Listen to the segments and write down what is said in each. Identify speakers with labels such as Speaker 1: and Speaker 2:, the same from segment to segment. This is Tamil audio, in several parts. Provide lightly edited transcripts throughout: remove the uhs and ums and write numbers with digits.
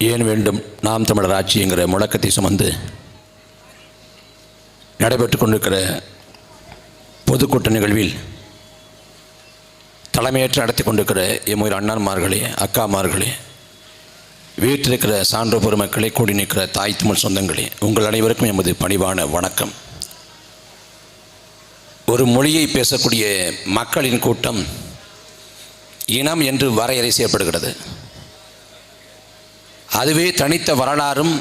Speaker 1: ஏன் வேண்டும் நாம் தமிழர் ஆட்சி என்கிற முழக்கத்தை சுமந்து நடைபெற்று கொண்டிருக்கிற பொதுக்கூட்ட நிகழ்வில் தலைமையேற்று நடத்தி கொண்டிருக்கிற எம்முயிர் அண்ணன்மார்களே, அக்காமார்களே, வீட்டில் இருக்கிற சான்றோர் பெருமக்களே, கூடி நிற்கிற தாய் தமிழ் சொந்தங்களே, உங்கள் அனைவருக்கும் எமது பணிவான வணக்கம். ஒரு மொழியை பேசக்கூடிய மக்களின் கூட்டம் இனம் என்று வரையறை செய்யப்படுகிறது. அதுவே தனித்த வரலாறும்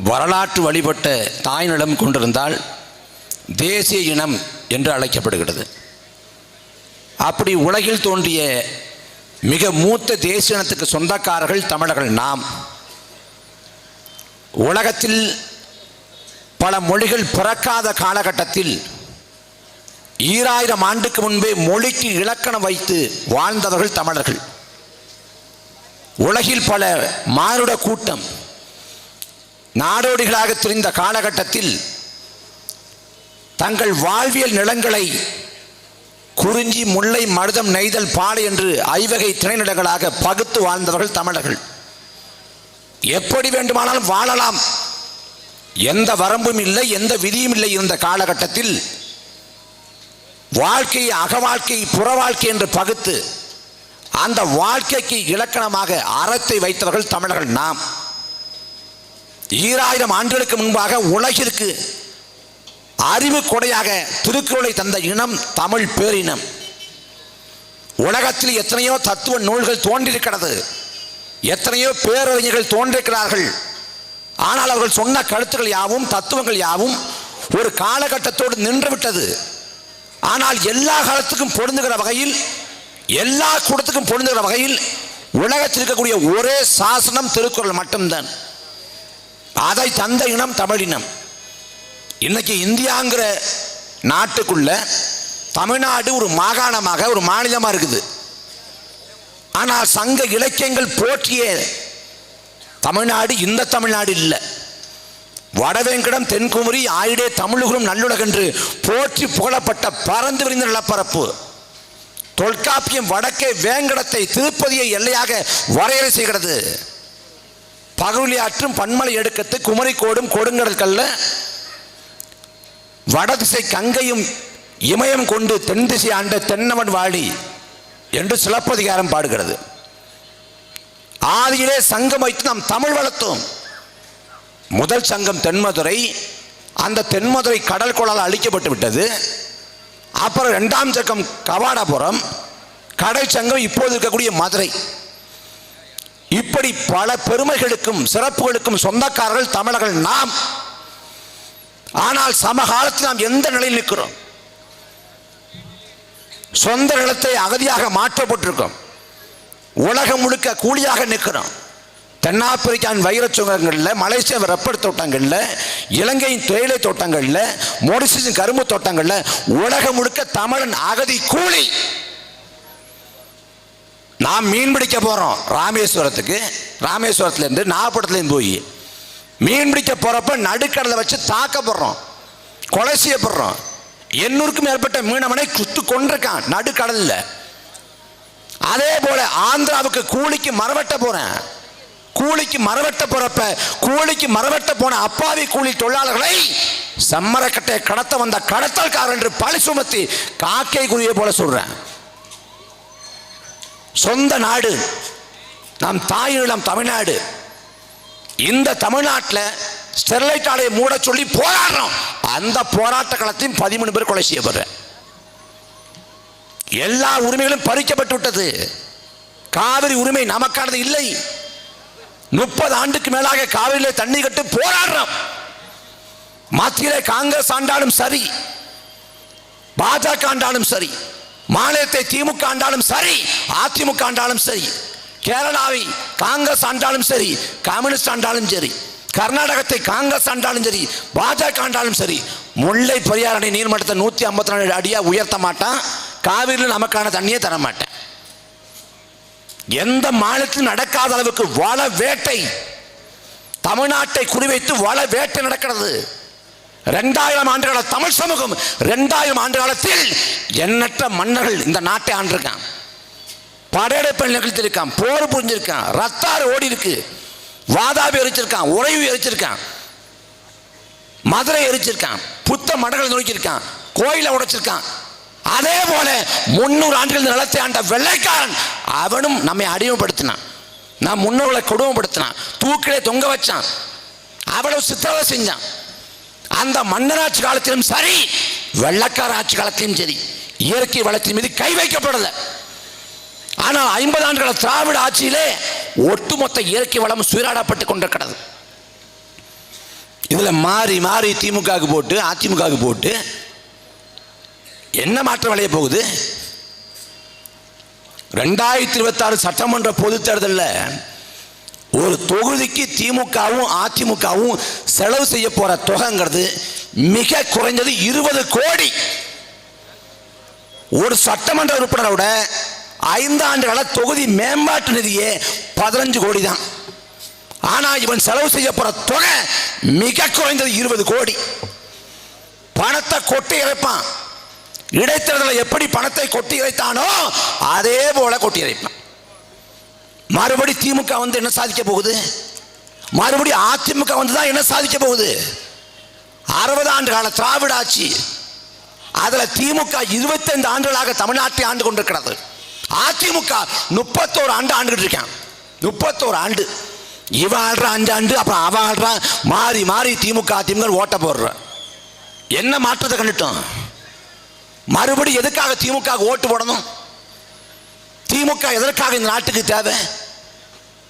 Speaker 1: வரலாற்று வழிபட்ட தாய்நிலம் கொண்டிருந்தால் தேசிய இனம் என்று அழைக்கப்படுகிறது. அப்படி உலகில் தோன்றிய மிக மூத்த தேசிய இனத்துக்கு சொந்தக்காரர்கள் தமிழர்கள் நாம். உலகத்தில் பல மொழிகள் பிறக்காத காலகட்டத்தில் 2000 ஆண்டுக்கு முன்பே மொழிக்கு இலக்கணம் வைத்து வாழ்ந்தவர்கள் தமிழர்கள். உலகில் பல மானுட கூட்டம் நாடோடிகளாக திரிந்த காலகட்டத்தில் தங்கள் வாழ்வியல் நிலங்களை குறிஞ்சி, முல்லை, மருதம், நெய்தல், பாலை என்று 5 வகை திணைநிலங்களாக பகுத்து வாழ்ந்தவர்கள் தமிழர்கள். எப்படி வேண்டுமானாலும் வாழலாம், எந்த வரம்பும் இல்லை, எந்த விதியும் இல்லை. இருந்த காலகட்டத்தில் வாழ்க்கை, அக வாழ்க்கை, புற வாழ்க்கை என்று பகுத்து அந்த வாழ்க்கைக்கு இலக்கணமாக அறத்தை வைத்தவர்கள் தமிழர்கள் நாம். 2000 ஆண்டுகளுக்கு முன்பாக உலகிற்கு அறிவு கொடையாக திருக்குறளை தந்த இனம் தமிழ் பேரினம். உலகத்தில் எத்தனையோ தத்துவ நூல்கள் தோன்றியிருக்கிறது, எத்தனையோ பேரறிஞர்கள் தோன்றிருக்கிறார்கள். ஆனால் அவர்கள் சொன்ன கருத்துக்கள் யாவும், தத்துவங்கள் யாவும் ஒரு காலகட்டத்தோடு நின்றுவிட்டது. ஆனால் எல்லா காலத்துக்கும் பொருந்துகிற வகையில், எல்லா கூட்டத்துக்கும் பொருந்துகிற வகையில் உலகத்தில் இருக்கக்கூடிய ஒரே சாசனம் திருக்குறள் மட்டும்தான். அதை தந்த இனம் தமிழினம். இன்னைக்கு இந்தியாங்கிற நாட்டுக்குள்ள தமிழ்நாடு ஒரு மாகாணமாக, ஒரு மாநிலமாக இருக்குது. ஆனால் சங்க இலக்கியங்கள் போற்றிய தமிழ்நாடு இந்த தமிழ்நாடு இல்லை. வடவேங்கடம், தென்குமரி, ஆயிடே, தமிழுகுரும் நல்லுலகு என்று போற்றி புகழப்பட்ட பரந்து விரிந்த நிலப்பரப்பு. தொல்காப்பியம் வடக்கே வேங்கடத்தை, திருப்பதியை எல்லையாக வரையறை செய்கிறது. பகுதி ஆற்றும் பன்மலை எடுக்கத்து, குமரிக்கோடும் கொடுங்கடல் கல்ல, வடதிசை கங்கையும் இமயம் கொண்டு தென் திசை ஆண்ட தென்னவன் வாழி என்று சிலப்பதிகாரம் பாடுகிறது. ஆதியிலே சங்கம் வைத்து நாம் தமிழ் வளர்த்தோம். முதல் சங்கம் தென்மதுரை. அந்த தென்மதுரை கடல் குழால் அழிக்கப்பட்டு விட்டது. அப்புறம் 2ஆம் சங்கம் கவாடபுரம், கடல் சங்கம் இப்போது இருக்கக்கூடிய மதுரை. இப்படி பல பெருமைகளுக்கும் சிறப்புகளுக்கும் சொந்தக்காரர்கள் தமிழர்கள் நாம். ஆனால் சமகாலத்தில் நாம் எந்த நிலையில் நிற்கிறோம்? சொந்த நிலத்தை அகதியாக மாற்றப்பட்டிருக்கோம். உலகம் முழுக்க கூலியாக நிற்கிறோம். தென்னாப்பிரிக்காவின் வைரச் சுரங்கங்களில், மலேசியா ரப்பர் தோட்டங்களில், இலங்கையின் தேயிலை தோட்டங்களில், மொரிஷியஸின் கரும்பு தோட்டங்களில் உலகம் முழுக்க தமிழன் அகதி கூலி. நாம் மீன் பிடிக்க போறோம் ராமேஸ்வரத்துக்கு. ராமேஸ்வரத்துலேருந்து நாகப்பட்டினத்துலேருந்து போய் மீன் பிடிக்க போறப்ப நடுக்கடலை வச்சு தாக்கப்படுறோம், கொலை செய்யப்படுறோம். 800க்கும் மேற்பட்ட மீனவனை குத்து கொண்டிருக்கான் நடுக்கடல்ல. அதே போல ஆந்திராவுக்கு கூலிக்கு மரவெட்ட போறேன். கூலிக்கு மரவெட்ட போறப்ப கூலிக்கு மரவெட்ட போன அப்பாவி கூலி தொழிலாளர்களை சம்மரக்கட்டை கடத்த வந்த கடத்தல்காரர் என்று பழி சுமத்தி காக்கை குருவியை போல சொல்றேன். சொந்த நாடு நம் தாயினம் தமிழ்நாடு. இந்த தமிழ்நாட்டில் ஸ்டெர்லைட் ஆலையை மூட சொல்லி போராடுறோம். அந்த போராட்ட களத்தையும் 13 பேர் கொலை செய்யப்படுற. எல்லா உரிமைகளும் பறிக்கப்பட்டு விட்டது. காவிரி உரிமை நமக்கானது இல்லை. 30 ஆண்டுக்கு மேலாக காவிரியிலே தண்ணி கட்டு போராடுறோம். மத்தியிலே காங்கிரஸ் ஆண்டாலும் சரி, பாஜக ஆண்டாலும் சரி, மாநிலத்தை திமுக ஆண்டாலும் சரி, அதிமுக ஆண்டாலும் சரி, கேரளாவை காங்கிரஸ் ஆண்டாலும் சரி, கம்யூனிஸ்ட் ஆண்டாலும் சரி, கர்நாடகத்தை காங்கிரஸ் ஆண்டாலும் சரி, பாஜக ஆண்டாலும் சரி, முல்லை பெரியார் அணை நீர்மட்டத்தை 154 அடியா உயர்த்த மாட்டான். காவிரியில் நமக்கான தண்ணியை தர மாட்டேன். எந்த மாநிலத்திலும் நடக்காத அளவுக்கு வள வேட்டை, தமிழ்நாட்டை குறிவைத்து வள வேட்டை நடக்கிறது. 2000 ஆண்டுகால தமிழ் சமூகம் 2000 ஆண்டு காலத்தில் எண்ணற்ற மன்னர்கள் இந்த நாட்டை ஆண்டிருக்கான். படையெடுப்பை நிகழ்த்திருக்கான், போர் புரிஞ்சிருக்கான், ரத்தாறு ஓடி இருக்கு. வாதாபி எரிச்சிருக்கான், உறைவு எரிச்சிருக்கான், மதுரை எரிச்சிருக்கான், புத்த மடங்களை நோக்கியிருக்கான், கோயிலை உடைச்சிருக்கான். அதே போல 300 ஆண்டுகள் நிலத்தை ஆண்ட வெள்ளைக்காரன் அவனும் நம்மை அடிமைப்படுத்தினான். நான் முன்னோர்களை கொடுமைப்படுத்தினான், தூக்கிலே தொங்க வச்சான், அவ்வளவு சித்திரவதை செஞ்சான். அந்த மன்னராட்சி காலத்திலும் சரி, வெள்ளைக்கார ஆட்சி காலத்திலும் சரி, இயற்கை வளத்தின் மீது கை வைக்கப்படல. ஆனால் 50 ஆண்டுகள திராவிட ஆட்சியிலே ஒட்டுமொத்த இயற்கை வளம் சூறாடப்பட்டு கொண்டிருக்கிறது. இதுல மாறி மாறி திமுகவுக்கு போட்டு அதிமுகவுக்கு போட்டு என்ன மாற்றம் விளைய போகுது? 2026 சட்டமன்ற பொதுத் தேர்தலில் ஒரு தொகுதிக்கு திமுகவும் அதிமுகவும் செலவு செய்ய போற தொகைங்கிறது மிக குறைந்தது 20 கோடி. ஒரு சட்டமன்ற உறுப்பினரோட 5 ஆண்டுகள தொகுதி மேம்பாட்டு நிதியே 15 கோடி தான். ஆனா இவன் செலவு செய்ய போற தொகை மிக குறைந்தது 20 கோடி. பணத்தை கொட்டி இறைப்பான். இடைத்தேர்தலில் எப்படி பணத்தை கொட்டி இறைத்தானோ அதே போல கொட்டி இறைப்பான். மறுபடி திமுக வந்து என்ன சாதிக்க போகுது? மறுபடி அதிமுக வந்து தான் என்ன சாதிக்க போகுது? 60 ஆண்டு கால திராவிட ஆட்சி, அதுல திமுக 25 ஆண்டுகளாக தமிழ்நாட்டை ஆண்டு கொண்டிருக்கிறது. அதிமுக 31 ஆண்டு ஆண்டுகிட்டு இருக்கான். 31 ஆண்டு இவன் ஆடுறான் 5 ஆண்டு, அப்புறம் அவன் ஆடுறான், மாறி மாறி திமுக அதிமுக ஓட்ட போடுற. என்ன மாற்றத்தை கண்டுட்டோம்? மறுபடி எதுக்காக திமுக ஓட்டு போடணும்? திமுக எதற்காக இந்த நாட்டுக்கு தேவை?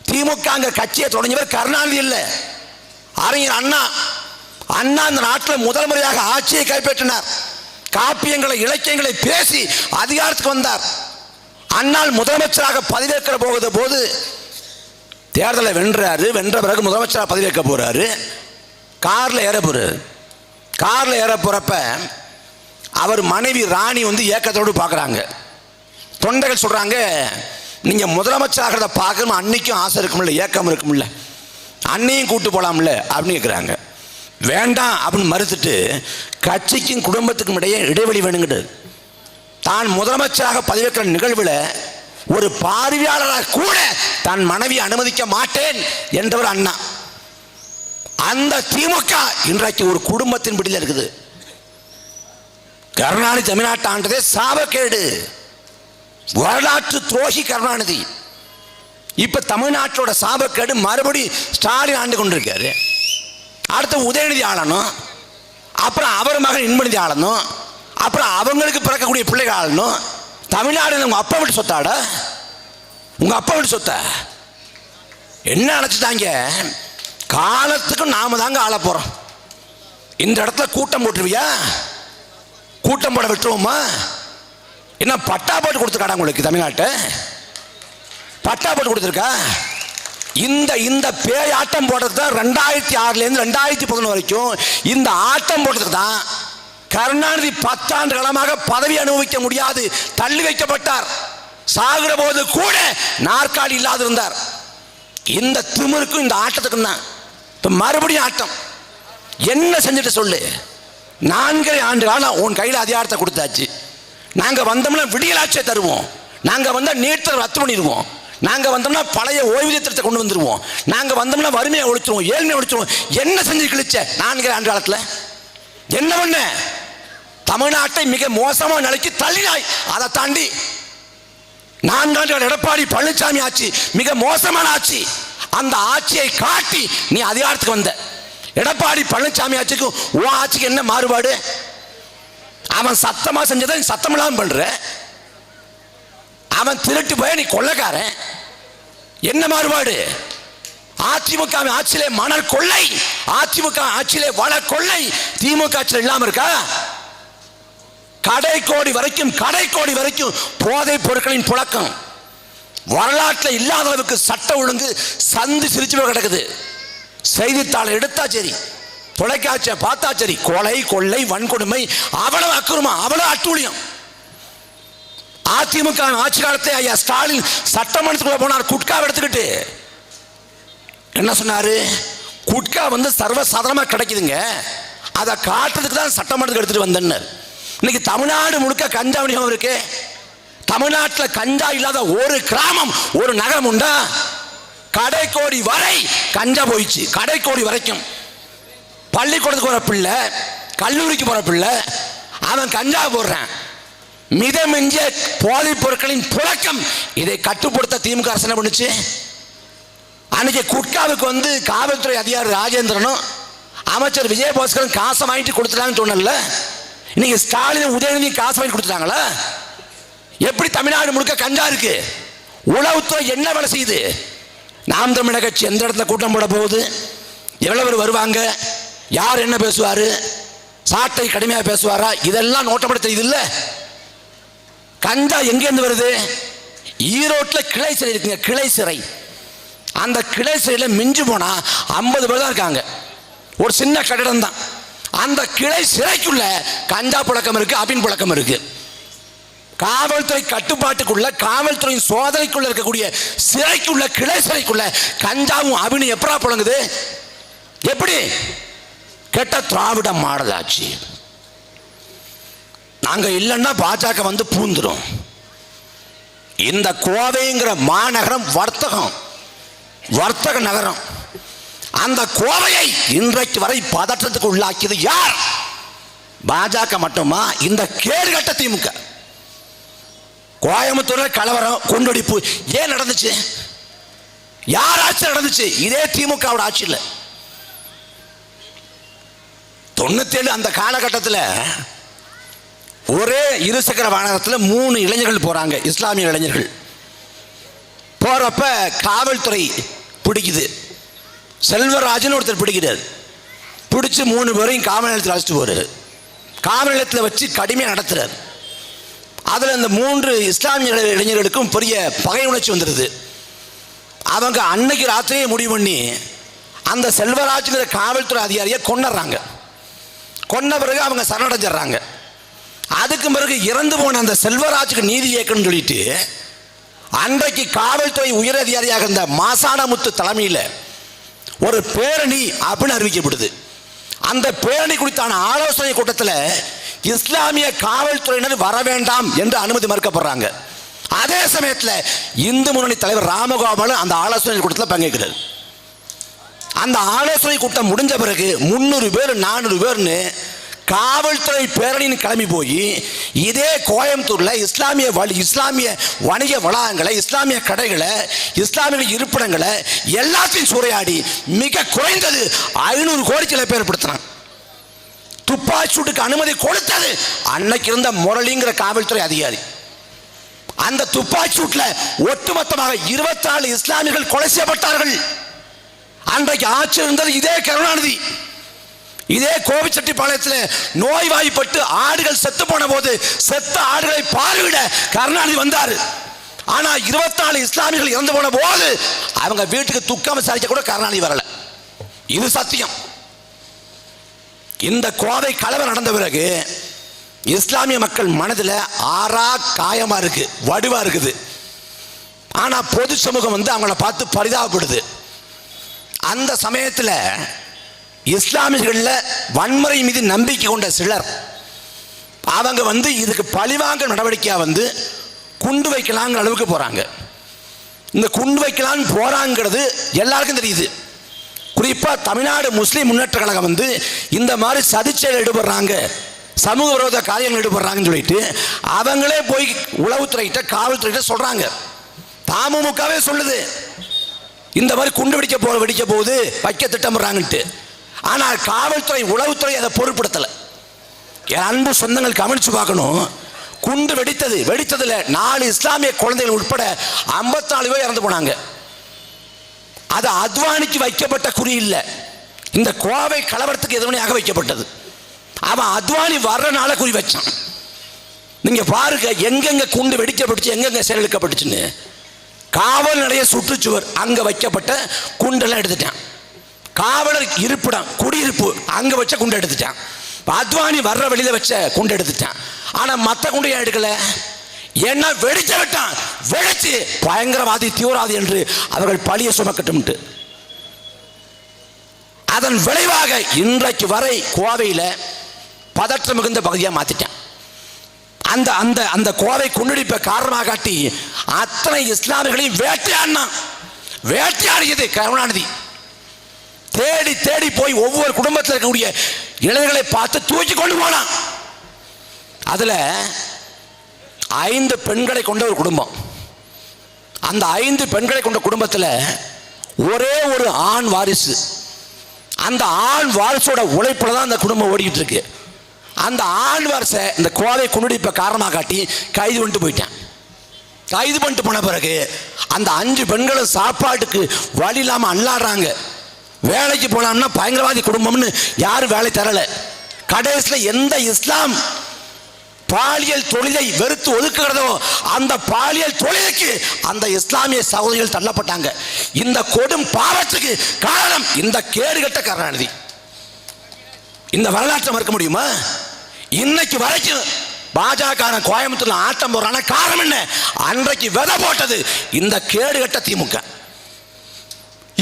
Speaker 1: திமுக கட்சியை தொடங்கியவர் கருணாநிதி இல்லை, அறிஞர் அண்ணா. அண்ணா இந்த நாட்டில் முதல் முறையாக ஆட்சியை கைப்பற்றினார். காப்பியங்களை இலக்கியங்களை பேசி அதிகாரத்துக்கு வந்தார். அண்ணால் முதலமைச்சராக பதவியேற்க போது தேர்தலை வென்றாரு. வென்ற பிறகு முதலமைச்சராக பதவியேற்க போறாரு. கார்ல ஏற போறாரு. கார்ல ஏற போறப்ப அவர் மனைவி ராணி வந்து ஏக்கத்தோடு பார்க்குறாங்க. தொண்டைகள் சொல்றாங்க, நீங்க முதலமைச்சராகிறத பார்க்கணும், அன்னைக்கும் ஆசை இருக்கும்ல, ஏக்கம் இருக்கும்ல, அன்னையும் கூட்டு போலாம்ல அப்படின்னு கேட்குறாங்க. வேண்டாம் அப்படின்னு மறுத்துட்டு கட்சிக்கும் குடும்பத்துக்கும் இடையே இடைவெளி வேணுங்கிட்டு தான் முதலமைச்சராக பதவியேற்ற நிகழ்வில் ஒரு பார்வையாளராக கூட தன் மனைவி அனுமதிக்க மாட்டேன் என்றவர் அண்ணா. அந்த திமுக இன்றைக்கு ஒரு குடும்பத்தின் பிடியில் இருக்குது. கருணாநிதி தமிழ்நாட்டை ஆண்டதே சாபக்கேடு, வரலாற்று துரோகி கருணாநிதி. இப்ப தமிழ்நாட்டோட சாபக்கேடு மறுபடி ஸ்டாலின் ஆண்டு கொண்டிருக்காரு. அடுத்து உதயநிதி ஆளணும், அப்புறம் அவர் மகன் இன்பநிதி ஆளணும், அப்புறம் அவங்களுக்கு பிறக்கக்கூடிய பிள்ளைகள் ஆளணும். தமிழ்நாடு உங்க அப்பா வீட்டு சொத்தாட, உங்க அப்பா வீட்டு சொத்த என்ன நினைச்சிட்டாங்க? காலத்துக்கு நாம தாங்க ஆள போறோம். இந்த இடத்துல கூட்டம் போட்டுருவியா? கூட்டம் போட விட்டுருவோமா? என்ன பட்டா போட்டு கொடுத்துருக்காடா உங்களுக்கு? தமிழ்நாட்டை பட்டா போட்டு கொடுத்துருக்கா? இந்த பேய் ஆட்டம் போடுறது தான் 2006 2011 வரைக்கும் இந்த ஆட்டம் போடுறதுக்கு தான் கருணாநிதி 10 ஆண்டு காலமாக பதவி அனுபவிக்க முடியாது, தள்ளி வைக்கப்பட்டார். சாகிற போது கூட நாற்காலி இல்லாது இருந்தார். இந்த திமிருக்கும் இந்த ஆட்டத்துக்கும் தான் இப்ப மறுபடியும் ஆட்டம். என்ன செஞ்சுட்டு சொல்லு? 4 ஆண்டு காலம் உன் கையில் அதிகாரத்தை கொடுத்தாச்சு. நாங்க வந்தோம்னா விடியலாட்சியை தருவோம், நாங்க வந்தா நீட்டை ரத்து பண்ணிடுவோம், நாங்க வந்தோம்னா பழைய ஓய்வூதிய திட்டத்தை கொண்டு வந்துருவோம், நாங்க வந்தோம்னா வறுமையை ஒழிச்சிருவோம், ஏழ்மையை ஒழிச்சிருவோம். என்ன செஞ்சு கிழிச்ச 4 ஆண்டு காலத்தில்? என்ன பண்ண? தமிழ்நாட்டை மிக மோசமான நிலைக்கு தள்ளினாய். அதை தாண்டி 4 ஆண்டுகள் எடப்பாடி பழனிசாமி ஆட்சி மிக மோசமான ஆட்சி. அந்த ஆட்சியை காட்டி நீ அதிகாரத்துக்கு வந்த. எடப்பாடி பழனிசாமி ஆட்சிக்கும் உன் ஆட்சிக்கு என்ன மாறுபாடு? அவன் சத்தமா செஞ்சதை சத்தம் இல்லாம பண்ற. அவன் திருட்டு போய் நீ கொள்ளைக்காரன். என்ன மாறுபாடு? அதிமுக ஆட்சியிலே மணல் கொள்ளை, அதிமுக ஆட்சியிலே வள கொள்ளை, திமுக ஆட்சியில் இல்லாம இருக்கா? கடைக்கோடி வரைக்கும் போதைப் பொருட்களின் புழக்கம் வரலாற்றில் இல்லாத அளவுக்கு சட்ட ஒழுங்கு சந்து சிரிச்சு கிடக்குது. செய்தித்தாளை எடுத்தா சரி, தொலைக்காட்சியை பார்த்தா சரி, கொலை கொள்ளை வன்கொடுமை, அவ்வளவு அக்கிரமம், அவ்வளவு அட்டூழியம். அதிமுக ஆட்சி காலத்தை ஐயா ஸ்டாலின் சட்டமன்றத்துக்குள்ள போனார் குட்கா எடுத்துக்கிட்டு. என்ன சொன்னாரு? குட்கா வந்து சர்வசாதாரணமா கிடைக்குதுங்க, அதை காட்டுறதுக்கு தான் சட்டமன்றத்துக்கு எடுத்துட்டு வந்தேன்னு. இன்னைக்கு தமிழ்நாடு முழுக்க கஞ்சா விநியோகம் இருக்கு. தமிழ்நாட்டில் கஞ்சா இல்லாத ஒரு கிராமம் ஒரு நகரம் உண்டா? கடைக்கோடி வரை கஞ்சா போயிடுச்சு. கடைக்கோடி வரைக்கும். பள்ளிக்கூடத்துக்கு போற பிள்ளை, கல்லூரிக்கு போற பிள்ளை, அவன் கஞ்சா போடுறான். மிதமெஞ்ச போதைப் பொருட்களின் புழக்கம். இதை கட்டுப்படுத்த திமுக அரசு என்ன பண்ணுச்சு? அன்னைக்கு குட்காவுக்கு காவல்துறை அதிகாரி ராஜேந்திரனும் அமைச்சர் விஜயபாஸ்கரும் காசை வாங்கிட்டு கொடுத்துட்டாங்கன்னு சொன்னல. இன்னைக்கு ஸ்டாலின் உதயநிதி காசு வாங்கி கொடுத்துட்டாங்களா? எப்படி தமிழ்நாடு முழுக்க கஞ்சா இருக்கு? உளவுத்துறை என்ன வேலை செய்யுது? நாம் தமிழக கட்சி எந்த இடத்துல கூட்டம் போட போகுது, எவ்வளவு பேர் வருவாங்க, யார் என்ன பேசுவாரு, சாட்டை கடுமையாக பேசுவாரா, இதெல்லாம் நோட்டப்பட தெரியுது இல்ல. கஞ்சா எங்கேருந்து வருது? ஈரோட்டில் கிளை சிறை இருக்குங்க, கிளை சிறை. அந்த கிளை சிறையில் மிஞ்சி போனா 50 பேர் தான் இருக்காங்க. ஒரு சின்ன கட்டிடம் தான். அந்த கிளை சிறைக்குள்ள கஞ்சா புழக்கம் இருக்கு, அபின் புழக்கம் இருக்கு. காவல்துறை கட்டுப்பாட்டுக்குள்ள, காவல்துறையின் சோதனைக்குள்ள இருக்கக்கூடிய சிறைக்குள்ள, கிளை சிறைக்குள்ள கஞ்சாவும் அபினும் எப்பரா புழங்குது? எப்படி? கெட்ட திராவிட மாடல் ஆட்சி. நாங்க இல்லைன்னா பாஜக பூந்துரும். இந்த கோவைங்கிற மாநகரம் வர்த்தக நகரம். அந்த கோவையை இன்றைக்கு வரை பதற்றத்துக்கு உள்ளாக்கியது யார்? பாஜக மட்டுமா? இந்த கேடுகட்ட திமுக. கோயம்புத்தூர்ல கலவரம், குண்டுவெடிப்பு ஏன் நடந்துச்சு? யார் ஆட்சி நடந்துச்சு? இதே திமுக ஆட்சியில். 97 அந்த காலகட்டத்தில் ஒரே இருசக்கர வாகனத்தில் 3 இளைஞர்கள் போறாங்க, இஸ்லாமிய இளைஞர்கள். போறப்ப காவல்துறை பிடிக்குது. செல்வராஜன் ஒருத்தர் பிடிக்கிறார். பிடிச்சி 3 பேரையும் காவல் நிலையத்தில் அழைச்சிட்டு போறாரு. காவல் நிலையத்தில் வச்சு கடுமையாக நடத்துறாரு. அதில் இந்த 3 இஸ்லாமிய இளைஞர்களுக்கும் பெரிய பகை உணர்ச்சி வந்துடுது. அவங்க அன்னைக்கு ராத்திரியே முடிவு பண்ணி அந்த செல்வராஜுங்கிற காவல்துறை அதிகாரியை கொன்னுறாங்க. கொன்ன பிறகு அவங்க சரணடைஞ்சிடறாங்க. அதுக்கு பிறகு இறந்து போன அந்த செல்வராஜுக்கு நீதி இயக்கணும்னு சொல்லிட்டு அன்றைக்கு காவல்துறை உயர் அதிகாரியாக இருந்த மாசானமுத்து தலைமையில் ஒரு பேரணி அப்படின்னு அறிவிக்கப்படுது. அந்த பேரணி குறித்தான ஆலோசனை கூட்டத்தில் இஸ்லாமிய காவல்துறையினர் வர வேண்டாம் என்று அனுமதி மறுக்கப்படுறாங்க. அதே சமயத்தில் இந்து முன்னணி தலைவர் ராமகோபாலன் அந்த ஆலோசனை கூட்டத்தில் பங்கேற்கிறார். அந்த ஆலோசனை கூட்டம் முடிஞ்ச பிறகு 300 பேர் 400 பேர்னு காவல்துறை பேரணின்னு கிளம்பி போய் இதே கோயம்புத்தூர்ல இஸ்லாமிய வணிக வளாகங்களை, இஸ்லாமிய கடைகளை, இஸ்லாமிய இருப்பிடங்களை எல்லாத்தையும் சூறையாடி மிக குறைந்தது 500 கோடி இழப்பை ஏற்படுத்தினான். துப்பாக்கி சூட்டுக்கு அனுமதி கொடுத்தது அன்னைக்கு இருந்த முரளிங்கிற காவல்துறை அதிகாரி. அந்த துப்பாக்கி சூட்ல ஒட்டுமொத்தமாக 24 இஸ்லாமியர்கள் கொலை செய்யப்பட்டார்கள். அன்றைக்கு ஆட்சி இருந்தது இதே கருணாநிதி. இதே கோபிச்செட்டிப்பாளையத்தில் நோய்வாய்ப்பட்டு ஆடுகள் செத்து போன போது செத்த ஆடுகளை பார்வையிட கருணாநிதி வந்தார். ஆனா 24 இஸ்லாமியர்கள் இறந்து போன போது அவங்க வீட்டுக்கு துக்கம் விசாரிக்க கூட கருணாநிதி வரல. இது சத்தியம். இந்த கோவை கலவரம் நடந்த பிறகு இஸ்லாமிய மக்கள் மனதில் ஆறா காயமா இருக்கு, வடுவா இருக்குது. ஆனா பொது சமூகம் அவங்கள பார்த்து பரிதாபப்படுது. அந்த சமயத்தில் இஸ்லாமியர்கள வன்முறை மீது நம்பிக்கை கொண்ட சிலர் அவங்க இதுக்கு பழிவாங்க நடவடிக்கையா குண்டு வைக்கலாங்கிற அளவுக்கு போறாங்க. இந்த குண்டு வைக்கலான்னு போறாங்கிறது எல்லாருக்கும் தெரியுது. குறிப்பா தமிழ்நாடு முஸ்லிம் முன்னேற்ற கழகம் இந்த மாதிரி சதிச்செயல் ஈடுபடுறாங்க, சமூக விரோத காரியங்கள் ஈடுபடுறாங்கன்னு சொல்லிட்டு அவங்களே போய் உளவுத்துறைகிட்ட காவல்துறைகிட்ட சொல்றாங்க. தமுமுகவே சொல்லுது இந்த மாதிரி குண்டு வெடிக்க போகுது, வைக்க திட்டமிடுறாங்கன்ட்டு. ஆனால் காவல்துறை உளவுத்துறை அதை பொருட்படுத்தலை. என் அன்பு சொந்தங்கள் கவனிச்சு பார்க்கணும். குண்டு வெடித்ததுல 4 இஸ்லாமிய குழந்தைகள் உட்பட 54 பேர் இறந்து போனாங்க. அது அத்வானிக்கு வைக்கப்பட்ட குறி இல்லை, இந்த கோவை கலவரத்துக்கு எதிரொலியாக வைக்கப்பட்டது. அவன் அத்வானி வர்றனால குறி வச்சான். நீங்க பாருங்க எங்கெங்க குண்டு வெடிக்கப்பட்டுச்சு, எங்கெங்க செயலிழக்கப்பட்டுச்சுன்னு. காவல் நிலைய சுற்றுச்சுவர் அங்க வைக்கப்பட்ட குண்டெல்லாம் எடுத்துட்டான். காவலர் இருப்பிடம் குடியிருப்பு அங்க வச்ச குண்டு எடுத்துட்டான். அத்வானி வர்ற வெளியில வச்ச குண்டு எடுத்துட்டான். ஆனா மற்ற குண்டு ஏன் எடுக்கல? ஏன்னா வெடிச்ச விட்டான். வெடிச்சு பயங்கரவாதி தீவிரவாதி என்று அவர்கள் பழிய சுமக்கட்டும். அதன் விளைவாக இன்றைக்கு வரை கோவையில பதற்றம் மிகுந்த பகுதியாக மாத்திட்டான். அந்த அந்த அந்த கோவை குண்டுடிப்பை காரணமாக காட்டி அத்தனை இஸ்லாமியர்களையும் வேட்டையாடினான். வேட்டையாடியது கருணாநிதி. தேடி தேடி போய் ஒவ்வொரு குடும்பத்தில் இருக்கக்கூடிய இளைஞர்களை பார்த்து தூக்கி கொண்டு போனான். அதுல 5 பெண்களை கொண்ட ஒரு குடும்பம். அந்த 5 பெண்களை கொண்ட குடும்பத்தில் ஒரே ஒரு ஆண் வாரிசு. அந்த ஆண் வாரிசோட உழைப்புல தான் அந்த குடும்பம் ஓடிக்கிட்டு இருக்கு. அந்த ஆண் வாரிசை இந்த கோவை குண்டுடிப்பை காரணமாக காட்டி கைது பண்ணிட்டு போயிட்டான். கைது பண்ணிட்டு போன பிறகு அந்த 5 பெண்களும் சாப்பாட்டுக்கு வழி இல்லாமல் அல்லாடுறாங்க. வேலைக்கு போனான்னா பயங்கரவாதி குடும்பம்னு யாரும் வேலை தரல. கடைசியில் எந்த இஸ்லாம் பாலியல் தொழிலை வெறுத்து ஒதுக்குகிறதோ அந்த பாலியல் தொழிலுக்கு அந்த இஸ்லாமிய சகோதரிகள் தள்ளப்பட்டாங்க. இந்த கொடும் பாவத்துக்கு காரணம் இந்த கேடுகட்ட கருணாநிதி. இந்த வரலாற்றை மறுக்க முடியுமா? இன்னைக்கு வரைக்கும் பாஜக கோயம்புத்தூர்ல ஆட்டம் போடுறான காரணம் என்ன? அன்றைக்கு விதை போட்டது இந்த கேடுகட்ட திமுக.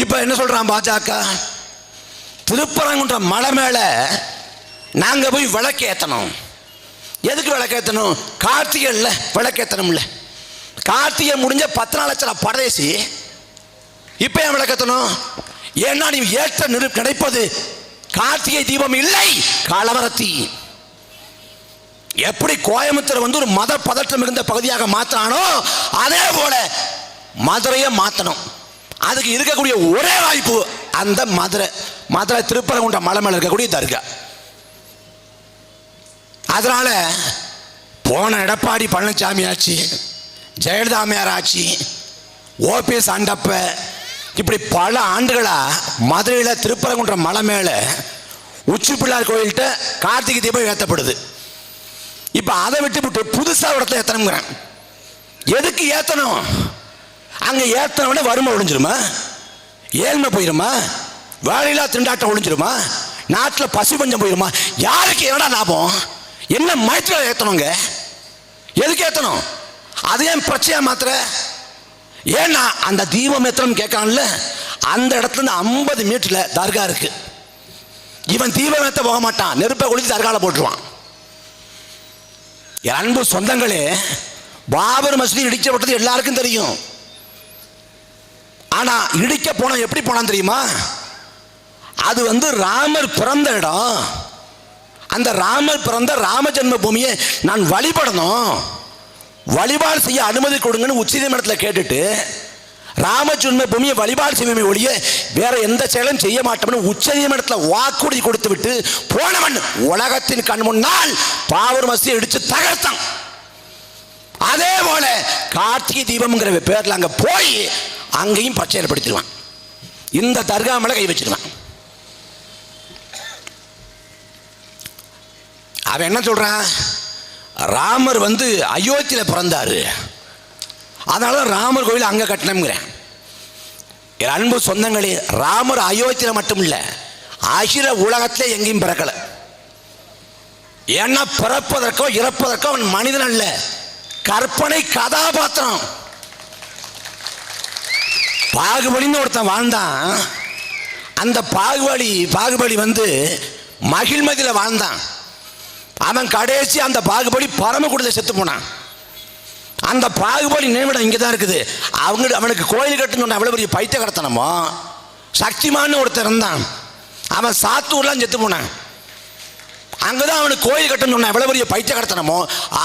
Speaker 1: இப்ப என்ன சொல்றான் பாஜக? திருப்பரங்குன்ற மலை மேல நாங்க போய் விளக்கேற்றணும். எதுக்கு விளக்கேற்றணும்? கார்த்திகைல விளக்கேற்றணும்ல. கார்த்திகை முடிஞ்ச 10 நாள் லட்சம் பரதேசி. இப்ப ஏன் விளக்கேற்றணும்? ஏன்னா நீ ஏற்ற கிடைப்பது கார்த்திகை தீபம் இல்லை, கலவரத்தி. எப்படி கோயம்புத்தூர் வந்து ஒரு மத பதற்றம் இருந்த பகுதியாக மாத்தினானோ அதே போல மதுரையை மாற்றணும். அதுக்கு இருக்கக்கூடிய ஒரே வாய்ப்பு அந்த மதுரை திருப்பரங்குன்ற மலை மேல இருக்கக்கூடிய தர்கா. அதனால போன எடப்பாடி பழனிசாமி ஆட்சி, ஜெயலலிதா அம்மையார் ஆட்சி, ஓபிஎஸ் ஆண்டப்ப, இப்படி பல ஆண்டுகளா மதுரையில் திருப்பரங்குன்ற மலை மேல உச்சி பிள்ளையார் கோயில்கிட்ட கார்த்திகை தீபம் ஏற்றப்படுது. இப்ப அதை விட்டு புதுசா இடத்துல ஏத்தணும். எதுக்கு ஏத்தணும்? அங்க ஏத்தனோட வறுமை ஒழிஞ்சிருமா? ஏழ்மை போயிருமா? வேலையில்லா திண்டாட்டம் ஒழிஞ்சிருமா? நாட்டில் பசி பஞ்சம் போயிருமா? யாருக்கு எவ்வளோ லாபம்? என்ன மயத்தில் ஏத்தணுங்க? எதுக்கு ஏத்தணும்? அது ஏன் பிரச்சனையா மாத்திர? ஏன்னா அந்த தீபம் ஏத்தணும் கேட்கான்ல, அந்த இடத்துல இருந்து 50 மீட்டர்ல தர்கா இருக்கு. இவன் தீபம் ஏத்த போக மாட்டான், நெருப்பை ஒழிச்சு தர்கால போட்டுருவான். அன்பு சொந்தங்களே, பாபர் மசூதி இடிக்கப்பட்டது எல்லாருக்கும் தெரியும். ஆனா இடிக்க போன எப்படி போனான் தெரியுமா? அது வந்து ராமர் பிறந்த இடம். அந்த ராமர் பிறந்த ராம ஜென்ம பூமியை நான் வழிபடணும், வழிபாடு செய்ய அனுமதி கொடுங்கன்னு உச்சநீதிமன்றத்தில் கேட்டுட்டு ராம ஜென்ம பூமியை வழிபாடு செய்வமே ஒழிய வேற எந்த செயலும் செய்ய மாட்டோம்னு உச்சநீதிமன்றத்தில் வாக்குறுதி கொடுத்து விட்டு போனவன் உலகத்தின் கண் முன்னால் பாபர் மசூதியை இடிச்சு தகர்த்தான். அதே போல கார்த்திகை தீபம்ங்கிற பேர்ல அங்க போய் அங்கேயும் பச்சை ஏற்படுத்திடுவான். இந்த தர்கா மேல கை வச்சிருவான். அவன் என்ன சொல்றான்? ராமர் வந்து அயோத்தியில பிறந்தாரு, அதனால ராமர் கோவில் அங்க கட்டணுங்கிறேன். அன்பு சொந்தங்களே, ராமர் அயோத்தியில மட்டும் இல்ல, அகில உலகத்திலே எங்கேயும் பிறக்கல. ஏன்னா பிறப்பதற்கோ இறப்பதற்கோ அவன் மனிதன் அல்ல, கற்பனை கதாபாத்திரம். பாகுபலின்னு ஒருத்தன் வாழ்ந்தான். அந்த பாகுபலி வந்து மகிழ்மதியில வாழ்ந்தான். அவன் கடைசி அந்த பாகுபலி பரமக்குடியில செத்து போனான். அந்த பாகுபலி நினைவிடம் இங்கே தான் இருக்குது. அவனுக்கு கோயில் கட்டணும் எவ்வளோ பெரிய பைத்திய கடத்தனமோ. சக்திமான்னு ஒருத்தர் இருந்தான், அவன் சாத்தூர்லாம் செத்து போனான். அங்கதான் அவனுக்கு கோயில் கட்டணும் எவ்வளோ பெரிய பைத்திய கடத்தனமோ.